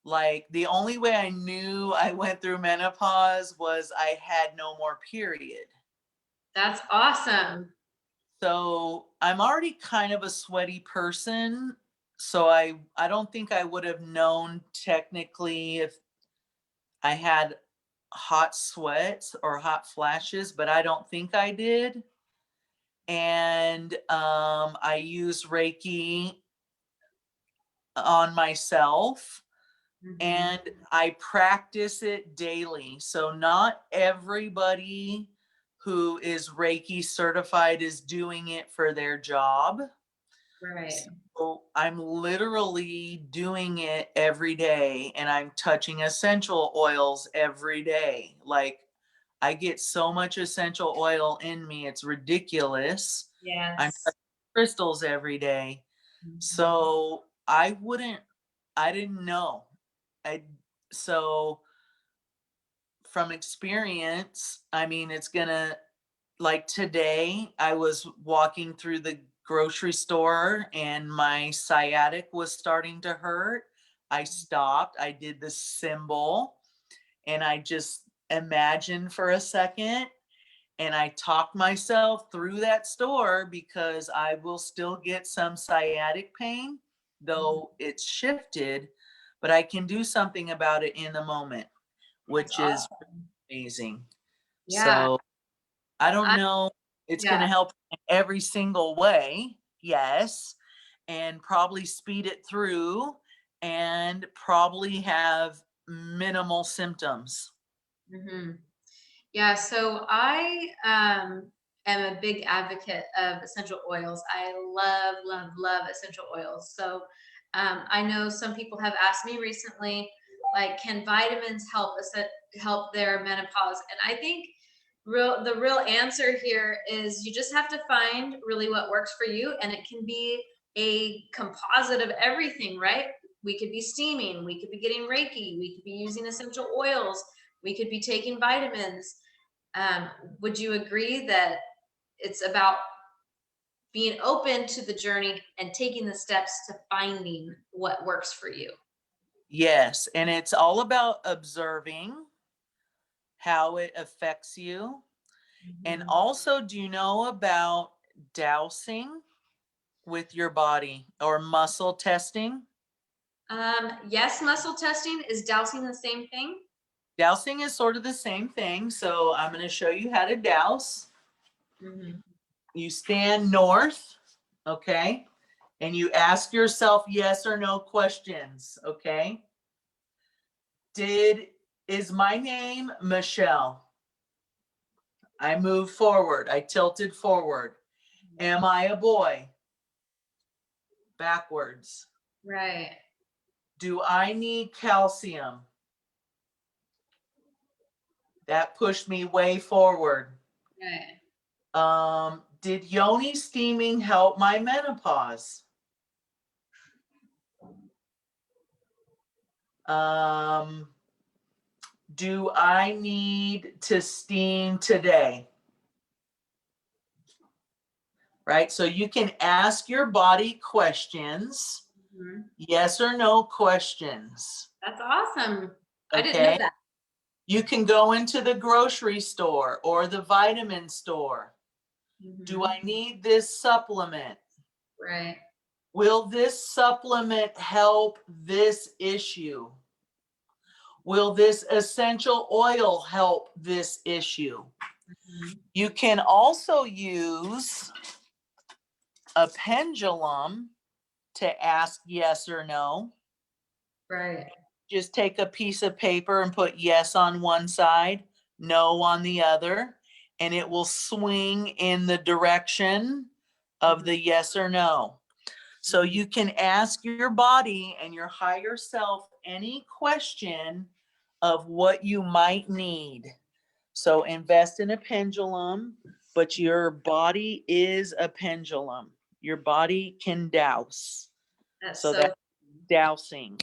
Like the only way I knew I went through menopause was I had no more period. That's awesome. So I'm already kind of a sweaty person. So I don't think I would have known technically if I had hot sweats or hot flashes, but I don't think I did. And I use Reiki on myself Mm-hmm. and I practice it daily. So not everybody who is Reiki certified is doing it for their job. Right. So I'm literally doing it every day and I'm touching essential oils every day. Like I get so much essential oil in me, it's ridiculous. I'm Yes. touching crystals every day. Mm-hmm. So I didn't know. I so from experience, I mean, it's gonna, like today, I was walking through the grocery store and my sciatic was starting to hurt. I stopped, I did the symbol, and I just imagined for a second, and I talked myself through that store, because I will still get some sciatic pain, though it's shifted, but I can do something about it in the moment, That's which is awesome. amazing. Yeah. So I don't I, know, it's going to yeah. help in every single way, yes, and probably speed it through and probably have minimal symptoms. hmm Yeah, so I am a big advocate of essential oils. I love, love, love essential oils. So I know some people have asked me recently, like, can vitamins help their menopause? And I think the real answer here is you just have to find really what works for you, and it can be a composite of everything, right? We could be steaming, we could be getting Reiki, we could be using essential oils, we could be taking vitamins. um, would you agree that it's about being open to the journey and taking the steps to finding what works for you? Yes, and it's all about observing how it affects you. And Mhm. also, do you know about dowsing with your body or muscle testing? Yes, muscle testing. Is dowsing the same thing? Dowsing is sort of the same thing. So I'm going to show you how to douse. hmm You stand north, okay? And you ask yourself yes or no questions, okay? Is my name Michelle? I moved forward. I tilted forward. Am I a boy? Backwards. Right, Do I need calcium? That pushed me way forward. right. Did Yoni steaming help my menopause? Um, do I need to steam today? Right? So you can ask your body questions, Mhm. yes or no questions. That's awesome. I didn't know Okay. that. You can go into the grocery store or the vitamin store. Do hmm I need this supplement? Right. Will this supplement help this issue? Will this essential oil help this issue? Mhm. You can also use a pendulum to ask yes or no. Right. Just take a piece of paper and put yes on one side, no on the other, and it will swing in the direction of Mhm. the yes or no. So Mhm. you can ask your body and your higher self any question of what you might need. So invest in a pendulum, but your body is a pendulum. Your body can douse. That's So so. that's dowsing,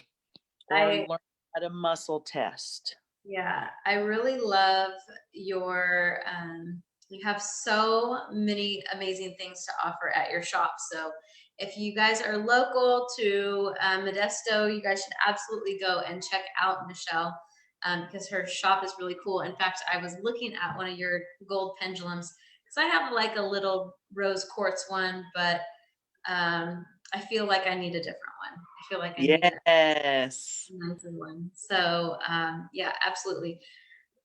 or I learn how to muscle test. Yeah, I really love your you have so many amazing things to offer at your shop. So if you guys are local to Modesto, you guys should absolutely go and check out Michelle, because her shop is really cool. In fact, I was looking at one of your gold pendulums because I have like a little rose quartz one, but I feel like I need a different one. I feel like I need a Yes. nicer one. So yeah, absolutely.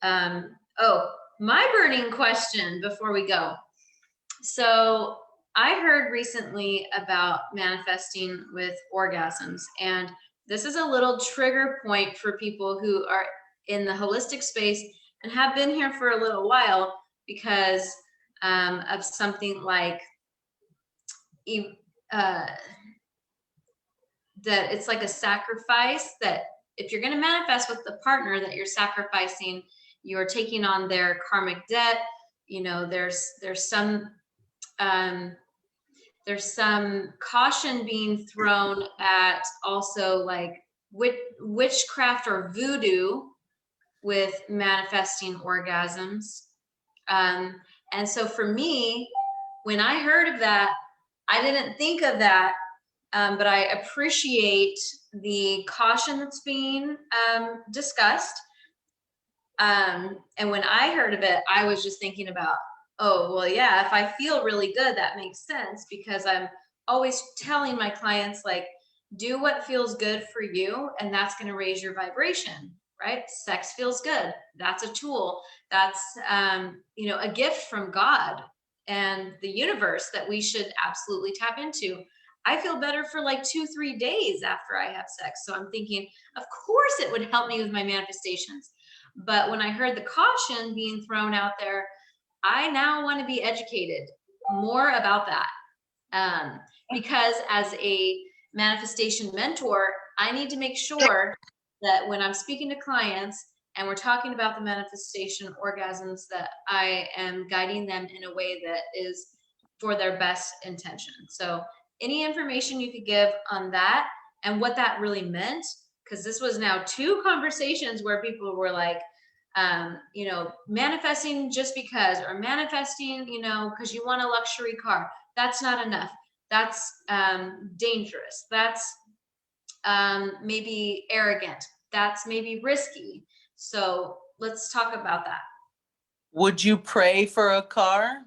Oh, my burning question before we go. So I heard recently about manifesting with orgasms, and this is a little trigger point for people who are in the holistic space and have been here for a little while because of something like uh, that it's like a sacrifice, that if you're going to manifest with the partner, that you're sacrificing, you're taking on their karmic debt. You know, um there's some caution being thrown at also like witchcraft or voodoo with manifesting orgasms. um and so for me, when I heard of that, I didn't think of that But I appreciate the caution that's being discussed. And when I heard of it, I was just thinking about, oh, well, yeah, if I feel really good, that makes sense, because I'm always telling my clients, like, do what feels good for you, and that's going to raise your vibration, right? Sex feels good. That's a tool. That's, a gift from God and the universe that we should absolutely tap into. I feel better for like 2-3 days after I have sex. So I'm thinking, of course it would help me with my manifestations. But when I heard the caution being thrown out there, I now want to be educated more about that. Because as a manifestation mentor, I need to make sure that when I'm speaking to clients and we're talking about the manifestation orgasms, that I am guiding them in a way that is for their best intention. So any information you could give on that and what that really meant, because this was now 2 conversations where people were like, manifesting just because, or manifesting, because you want a luxury car. That's not enough. That's dangerous. That's maybe arrogant. That's maybe risky. So let's talk about that. Would you pray for a car?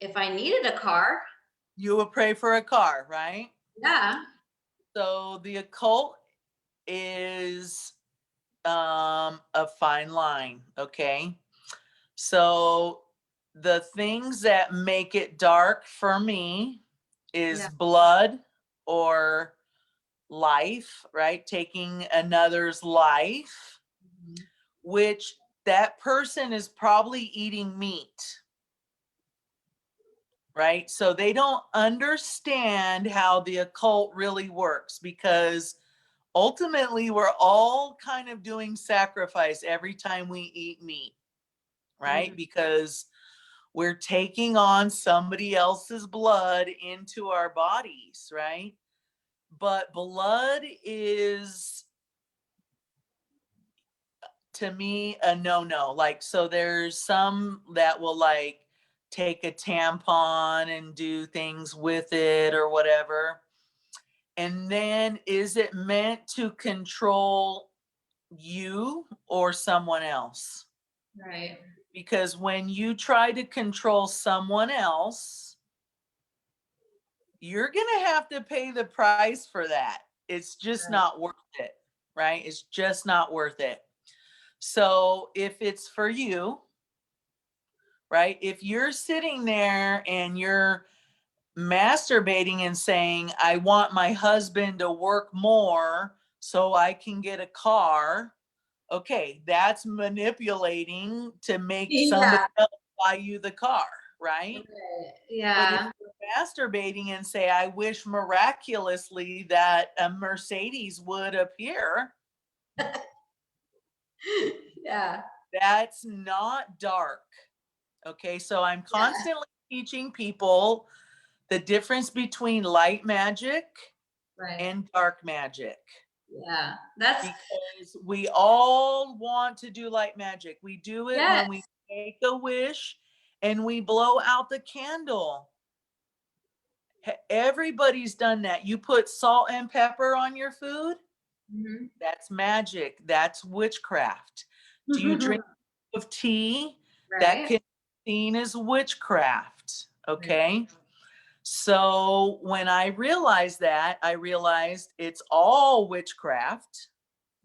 If I needed a car, You would pray for a car, right? yeah. So the occult is a fine line, okay? So the things that make it dark for me is Yeah. blood or life, right? Taking another's life, Mhm. which that person is probably eating meat, right? So they don't understand how the occult really works, because ultimately we're all kind of doing sacrifice every time we eat meat, right? Mhm. Because we're taking on somebody else's blood into our bodies, right? But blood is, to me, a no-no. Like, so there's some that will like take a tampon and do things with it or whatever. And then is it meant to control you or someone else? Right. Because when you try to control someone else, you're going to have to pay the price for that. It's just Right. not worth it, right? It's just not worth it. So if it's for you, right? If you're sitting there and you're masturbating and saying, I want my husband to work more so I can get a car, okay, that's manipulating to make somebody Yeah. else buy you the car, right? Right. But if Yeah. you're masturbating and say, I wish miraculously that a Mercedes would appear, Yeah. that's not dark. Okay, so I'm Yeah. constantly teaching people the difference between light magic Right. and dark magic, Yeah. That's, because we all want to do light magic. We do it yes. when we make a wish and we blow out the candle. Everybody's done that. You put salt and pepper on your food, Mhm. that's magic. That's witchcraft. Do you drink of tea? That Right. can be seen as witchcraft. Right. Okay. So when I realized that, I realized it's all witchcraft,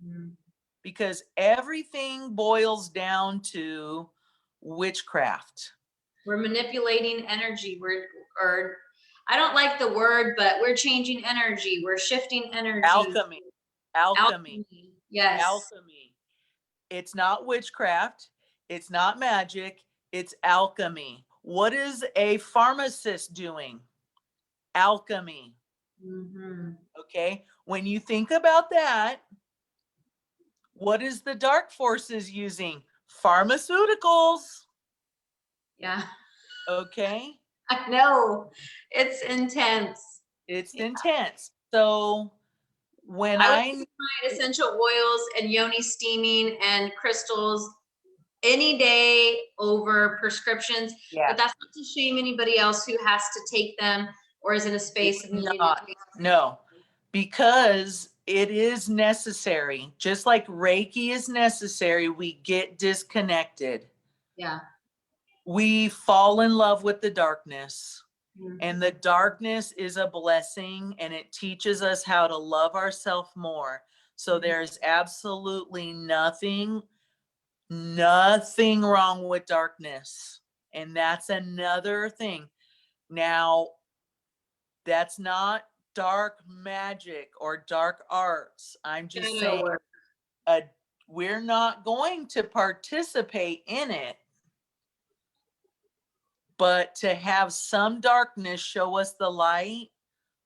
Mm. because everything boils down to witchcraft. We're manipulating energy. Or I don't like the word, but we're changing energy. We're shifting energy. Alchemy. Alchemy. Alchemy. Yes. Alchemy. It's not witchcraft. It's not magic. It's alchemy. What is a pharmacist doing? Alchemy. Hmm. Okay. When you think about that, what is the dark forces using? Pharmaceuticals. Yeah. Okay. I know. It's intense. It's intense. So when I would I, use my essential oils and Yoni steaming and crystals any day over prescriptions, yeah, but that's not to shame anybody else who has to take them or is it a space of needing Not, no, because it is necessary. Just like Reiki is necessary, we get disconnected. Yeah. We fall in love with the darkness, Mhm. and the darkness is a blessing, and it teaches us how to love ourselves more. So there's absolutely nothing wrong with darkness. And that's another thing. Now, that's not dark magic or dark arts. I'm just Shadow saying, work. we're not going to participate in it, but to have some darkness show us the light,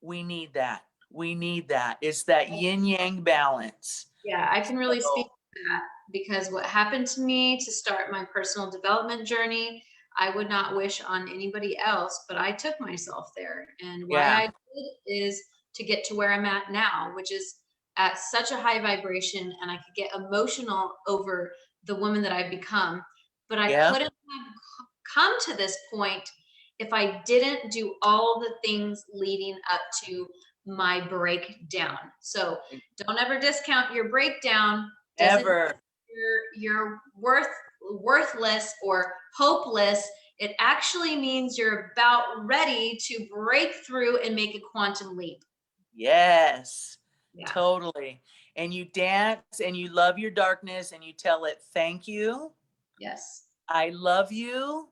we need that. We need that. It's that yin yang balance. Yeah, I can really speak So, to that because what happened to me to start my personal development journey, I would not wish on anybody else, but I took myself there. And why yeah, I did is to get to where I'm at now, which is at such a high vibration, and I could get emotional over the woman that I've become. But I yeah, couldn't have come to this point if I didn't do all the things leading up to my breakdown. So don't ever discount your breakdown. Doesn't mean ever. you're worthless or hopeless. It actually means you're about ready to break through and make a quantum leap. Yes, Yeah. totally. And you dance and you love your darkness and you tell it, thank you. Yes. I love you.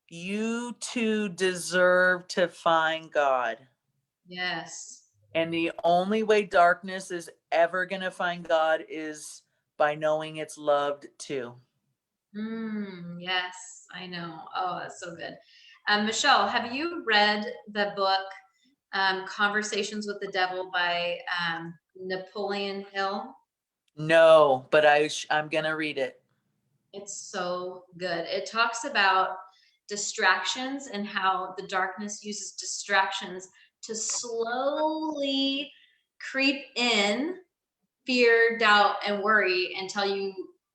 You too deserve to find God. Yes. And the only way darkness is ever going to find God is by knowing it's loved too. Yes, I know. Oh, that's so good. Michelle, have you read the book Conversations with the Devil by Napoleon Hill? No, but I'm going to read it. It's so good. It talks about distractions and how the darkness uses distractions to slowly creep in fear, doubt, and worry until you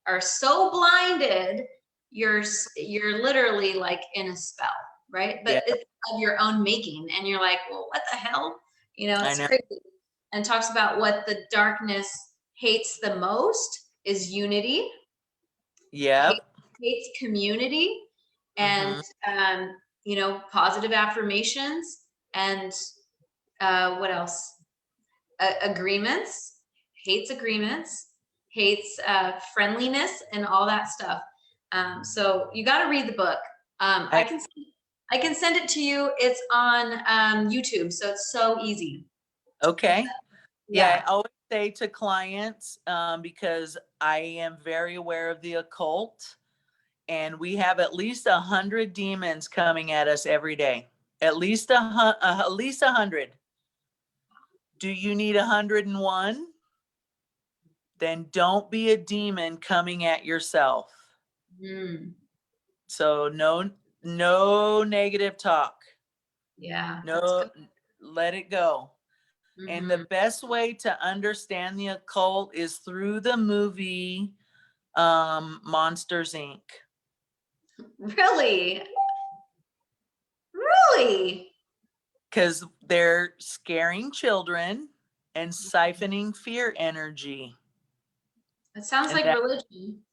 are so blinded, you're literally like in a spell, right? But Yeah, it's of your own making, and you're like, well, what the hell? I It's know. crazy. And talks about what the darkness hates the most is unity, hate, Yep. hates community, and Mm-hmm. positive affirmations, and what else? Agreements, hates friendliness, and all that stuff. So you got to read the book. I, I can send it to you. It's on YouTube, so it's so easy. okay. Yeah, Yeah. I always say to clients, because I am very aware of the occult, and we have at least 100 demons coming at us every day. At least 100. Do you need 101? Then don't be a demon coming at yourself. Mm, So no negative talk. yeah, that's No, good. let it go. And the Hmm. best way to understand the occult is through the movie Monsters Inc. Really, really. Because they're scaring children and siphoning fear energy. It sounds And like religion.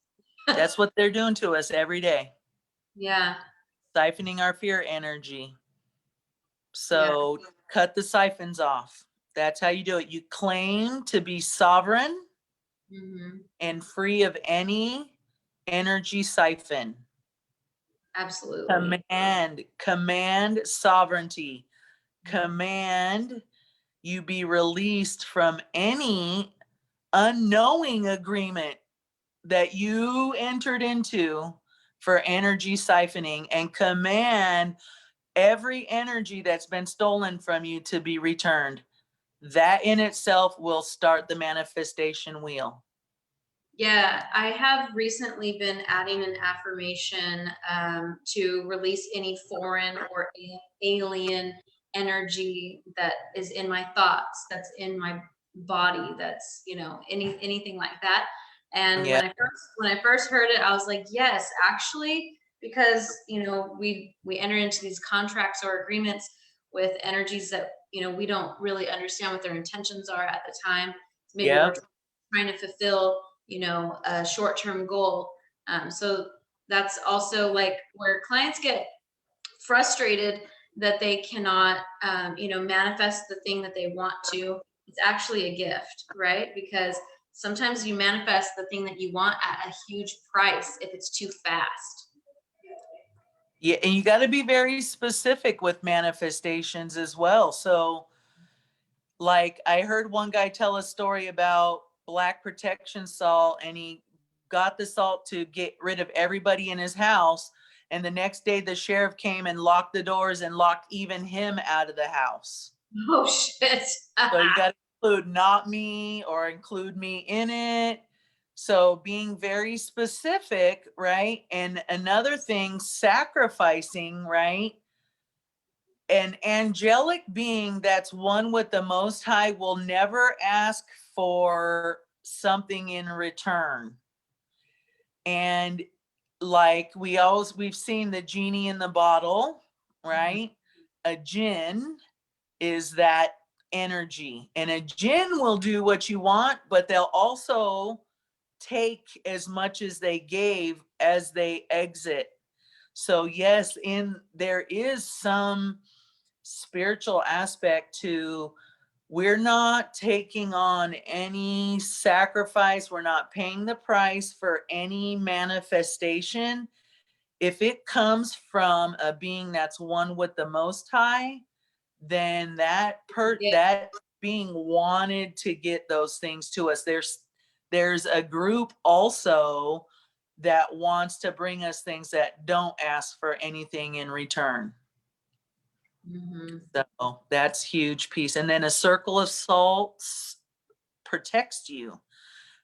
that's what they're doing to us every day, Yeah, siphoning our fear energy. yeah. So cut the siphons off. That's how you do it. You claim to be sovereign Hmm. and free of any energy siphon. Absolutely. Command sovereignty. Command you be released from any unknowing agreement that you entered into for energy siphoning, and command every energy that's been stolen from you to be returned. That in itself will start the manifestation wheel. Yeah, I have recently been adding an affirmation to release any foreign or alien energy that is in my thoughts, that's in my body, that's anything like that. And Yeah. when I first heard it, I was like, yes, actually, because we enter into these contracts or agreements with energies that, you know, we don't really understand what their intentions are at the time. Maybe Yeah. we're trying to fulfill, you know, a short-term goal. So that's also like where clients get frustrated that they cannot, you know, manifest the thing that they want to. It's actually a gift, right? Because sometimes you manifest the thing that you want at a huge price if it's too fast. Yeah, and you got to be very specific with manifestations as well. So, like, I heard one guy tell a story about black protection salt, and he got the salt to get rid of everybody in his house. And the next day, the sheriff came and locked the doors and locked even him out of the house. Oh, shit. So, you got to include not me or include me in it. So, being very specific, right? And another thing, sacrificing, right? An angelic being that's one with the Most High will never ask for something in return. And like we've seen the genie in the bottle, right? A jinn is that energy, and a jinn will do what you want, but they'll also take as much as they gave as they exit. So yes, there is some spiritual aspect to, we're not taking on any sacrifice, we're not paying the price for any manifestation. If it comes from a being that's one with the Most High, then Yeah. that being wanted to get those things to us. There's a group also that wants to bring us things that don't ask for anything in return. Mhm. So that's huge piece. And then a circle of salts protects you.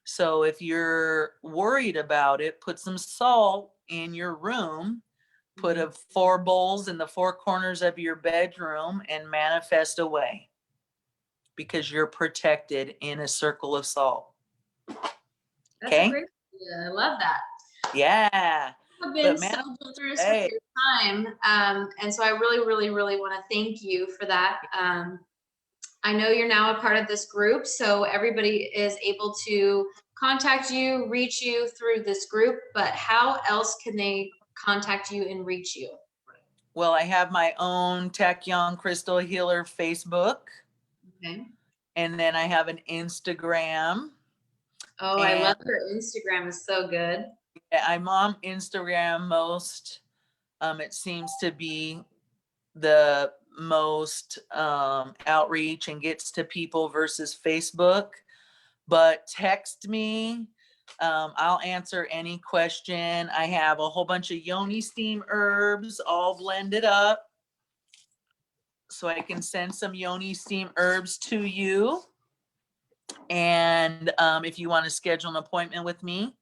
So if you're worried about it, put some salt in your room, put Mhm. 4 bowls in the 4 corners of your bedroom, and manifest away, because you're protected in a circle of salt. That's a Okay? great idea. I love that. Yeah. You've been But so man, generous with hey, your time. And so I really, really, really want to thank you for that. I know you're now a part of this group, so everybody is able to contact you, reach you through this group, but how else can they contact you and reach you? well, I have my own Tachyon Crystal Healer Facebook, Okay. and then I have an Instagram. Oh, I And love her Instagram is so good. I'm on Instagram most. It seems to be the most outreach and gets to people versus Facebook. But text me. I'll answer any question. I have a whole bunch of Yoni steam herbs all blended up, so I can send some Yoni steam herbs to you. And if you want to schedule an appointment with me,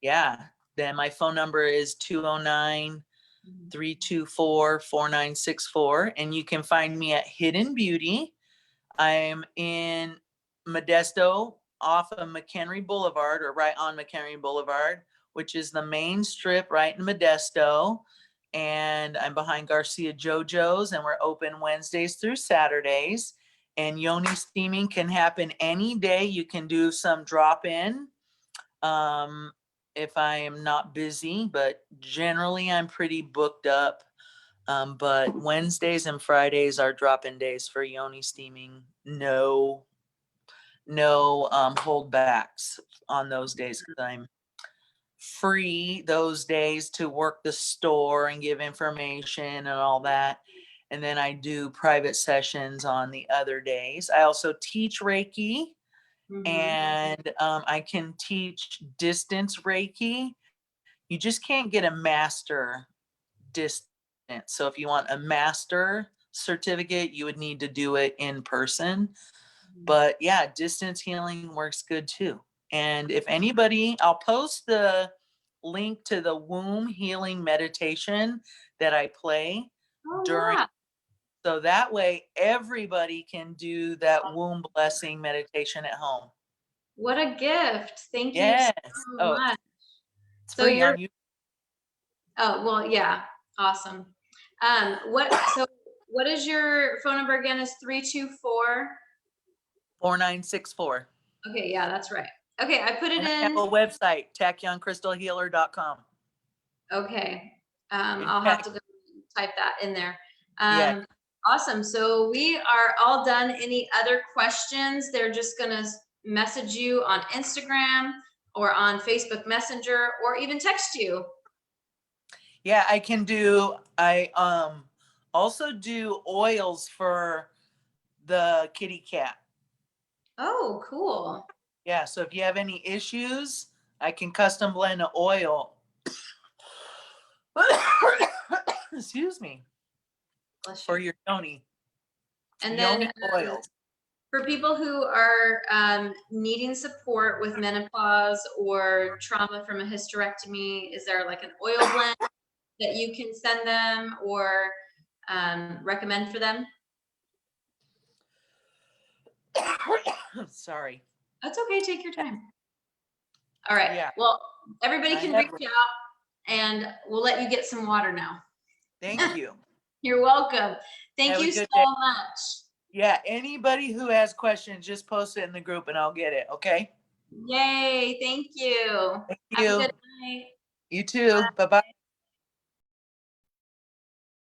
yeah, then my phone number is 209 324 4964. And you can find me at Hidden Beauty. I'm in Modesto off of McHenry Boulevard, or right on McHenry Boulevard, which is the main strip right in Modesto. And I'm behind Garcia JoJo's, and we're open Wednesdays through Saturdays. And Yoni steaming can happen any day. You can do some drop in if I am not busy, but generally I'm pretty booked up. But Wednesdays and Fridays are drop-in days for Yoni steaming. No holdbacks on those days, because I'm free those days to work the store and give information and all that. And then I do private sessions on the other days. I also teach Reiki, and I can teach distance Reiki. You just can't get a master distance. So if you want a master certificate, you would need to do it in person. But yeah, distance healing works good too. And if anybody, I'll post the link to the womb healing meditation that I play Oh, during, yeah. so that way everybody can do that womb blessing meditation at home. What a gift. Thank you so Yes. Oh, much. it's So free you're, on you. oh, well, yeah. Awesome. What, so what is your phone number again? Is 324? 4964. Okay, yeah, that's right. Okay, I put it And I have in. a website, tachyoncrisstalhealer.com. Okay, In I'll have fact, to go type that in there. yeah. Awesome. So we are all done. Any other questions? They're just gonna message you on Instagram or on Facebook Messenger or even text you. Yeah, I also do oils for the kitty cat. Oh, cool. Yeah, so if you have any issues, I can custom blend an oil. Excuse me. Bless For you. your Yoni. And then Yoni oils. for people who are needing support with menopause or trauma from a hysterectomy, is there like an oil blend that you can send them or recommend for them? Sorry. That's okay. Take your time. All right. Yeah. Well, everybody I can have. reach out and we'll let you get some water now. Thank you. You're welcome. Thank Have a you so good day. much. Yeah, anybody who has questions, just post it in the group and I'll get it, okay? Yay. Thank you. Thank Have a you. good night. You too. Bye-bye.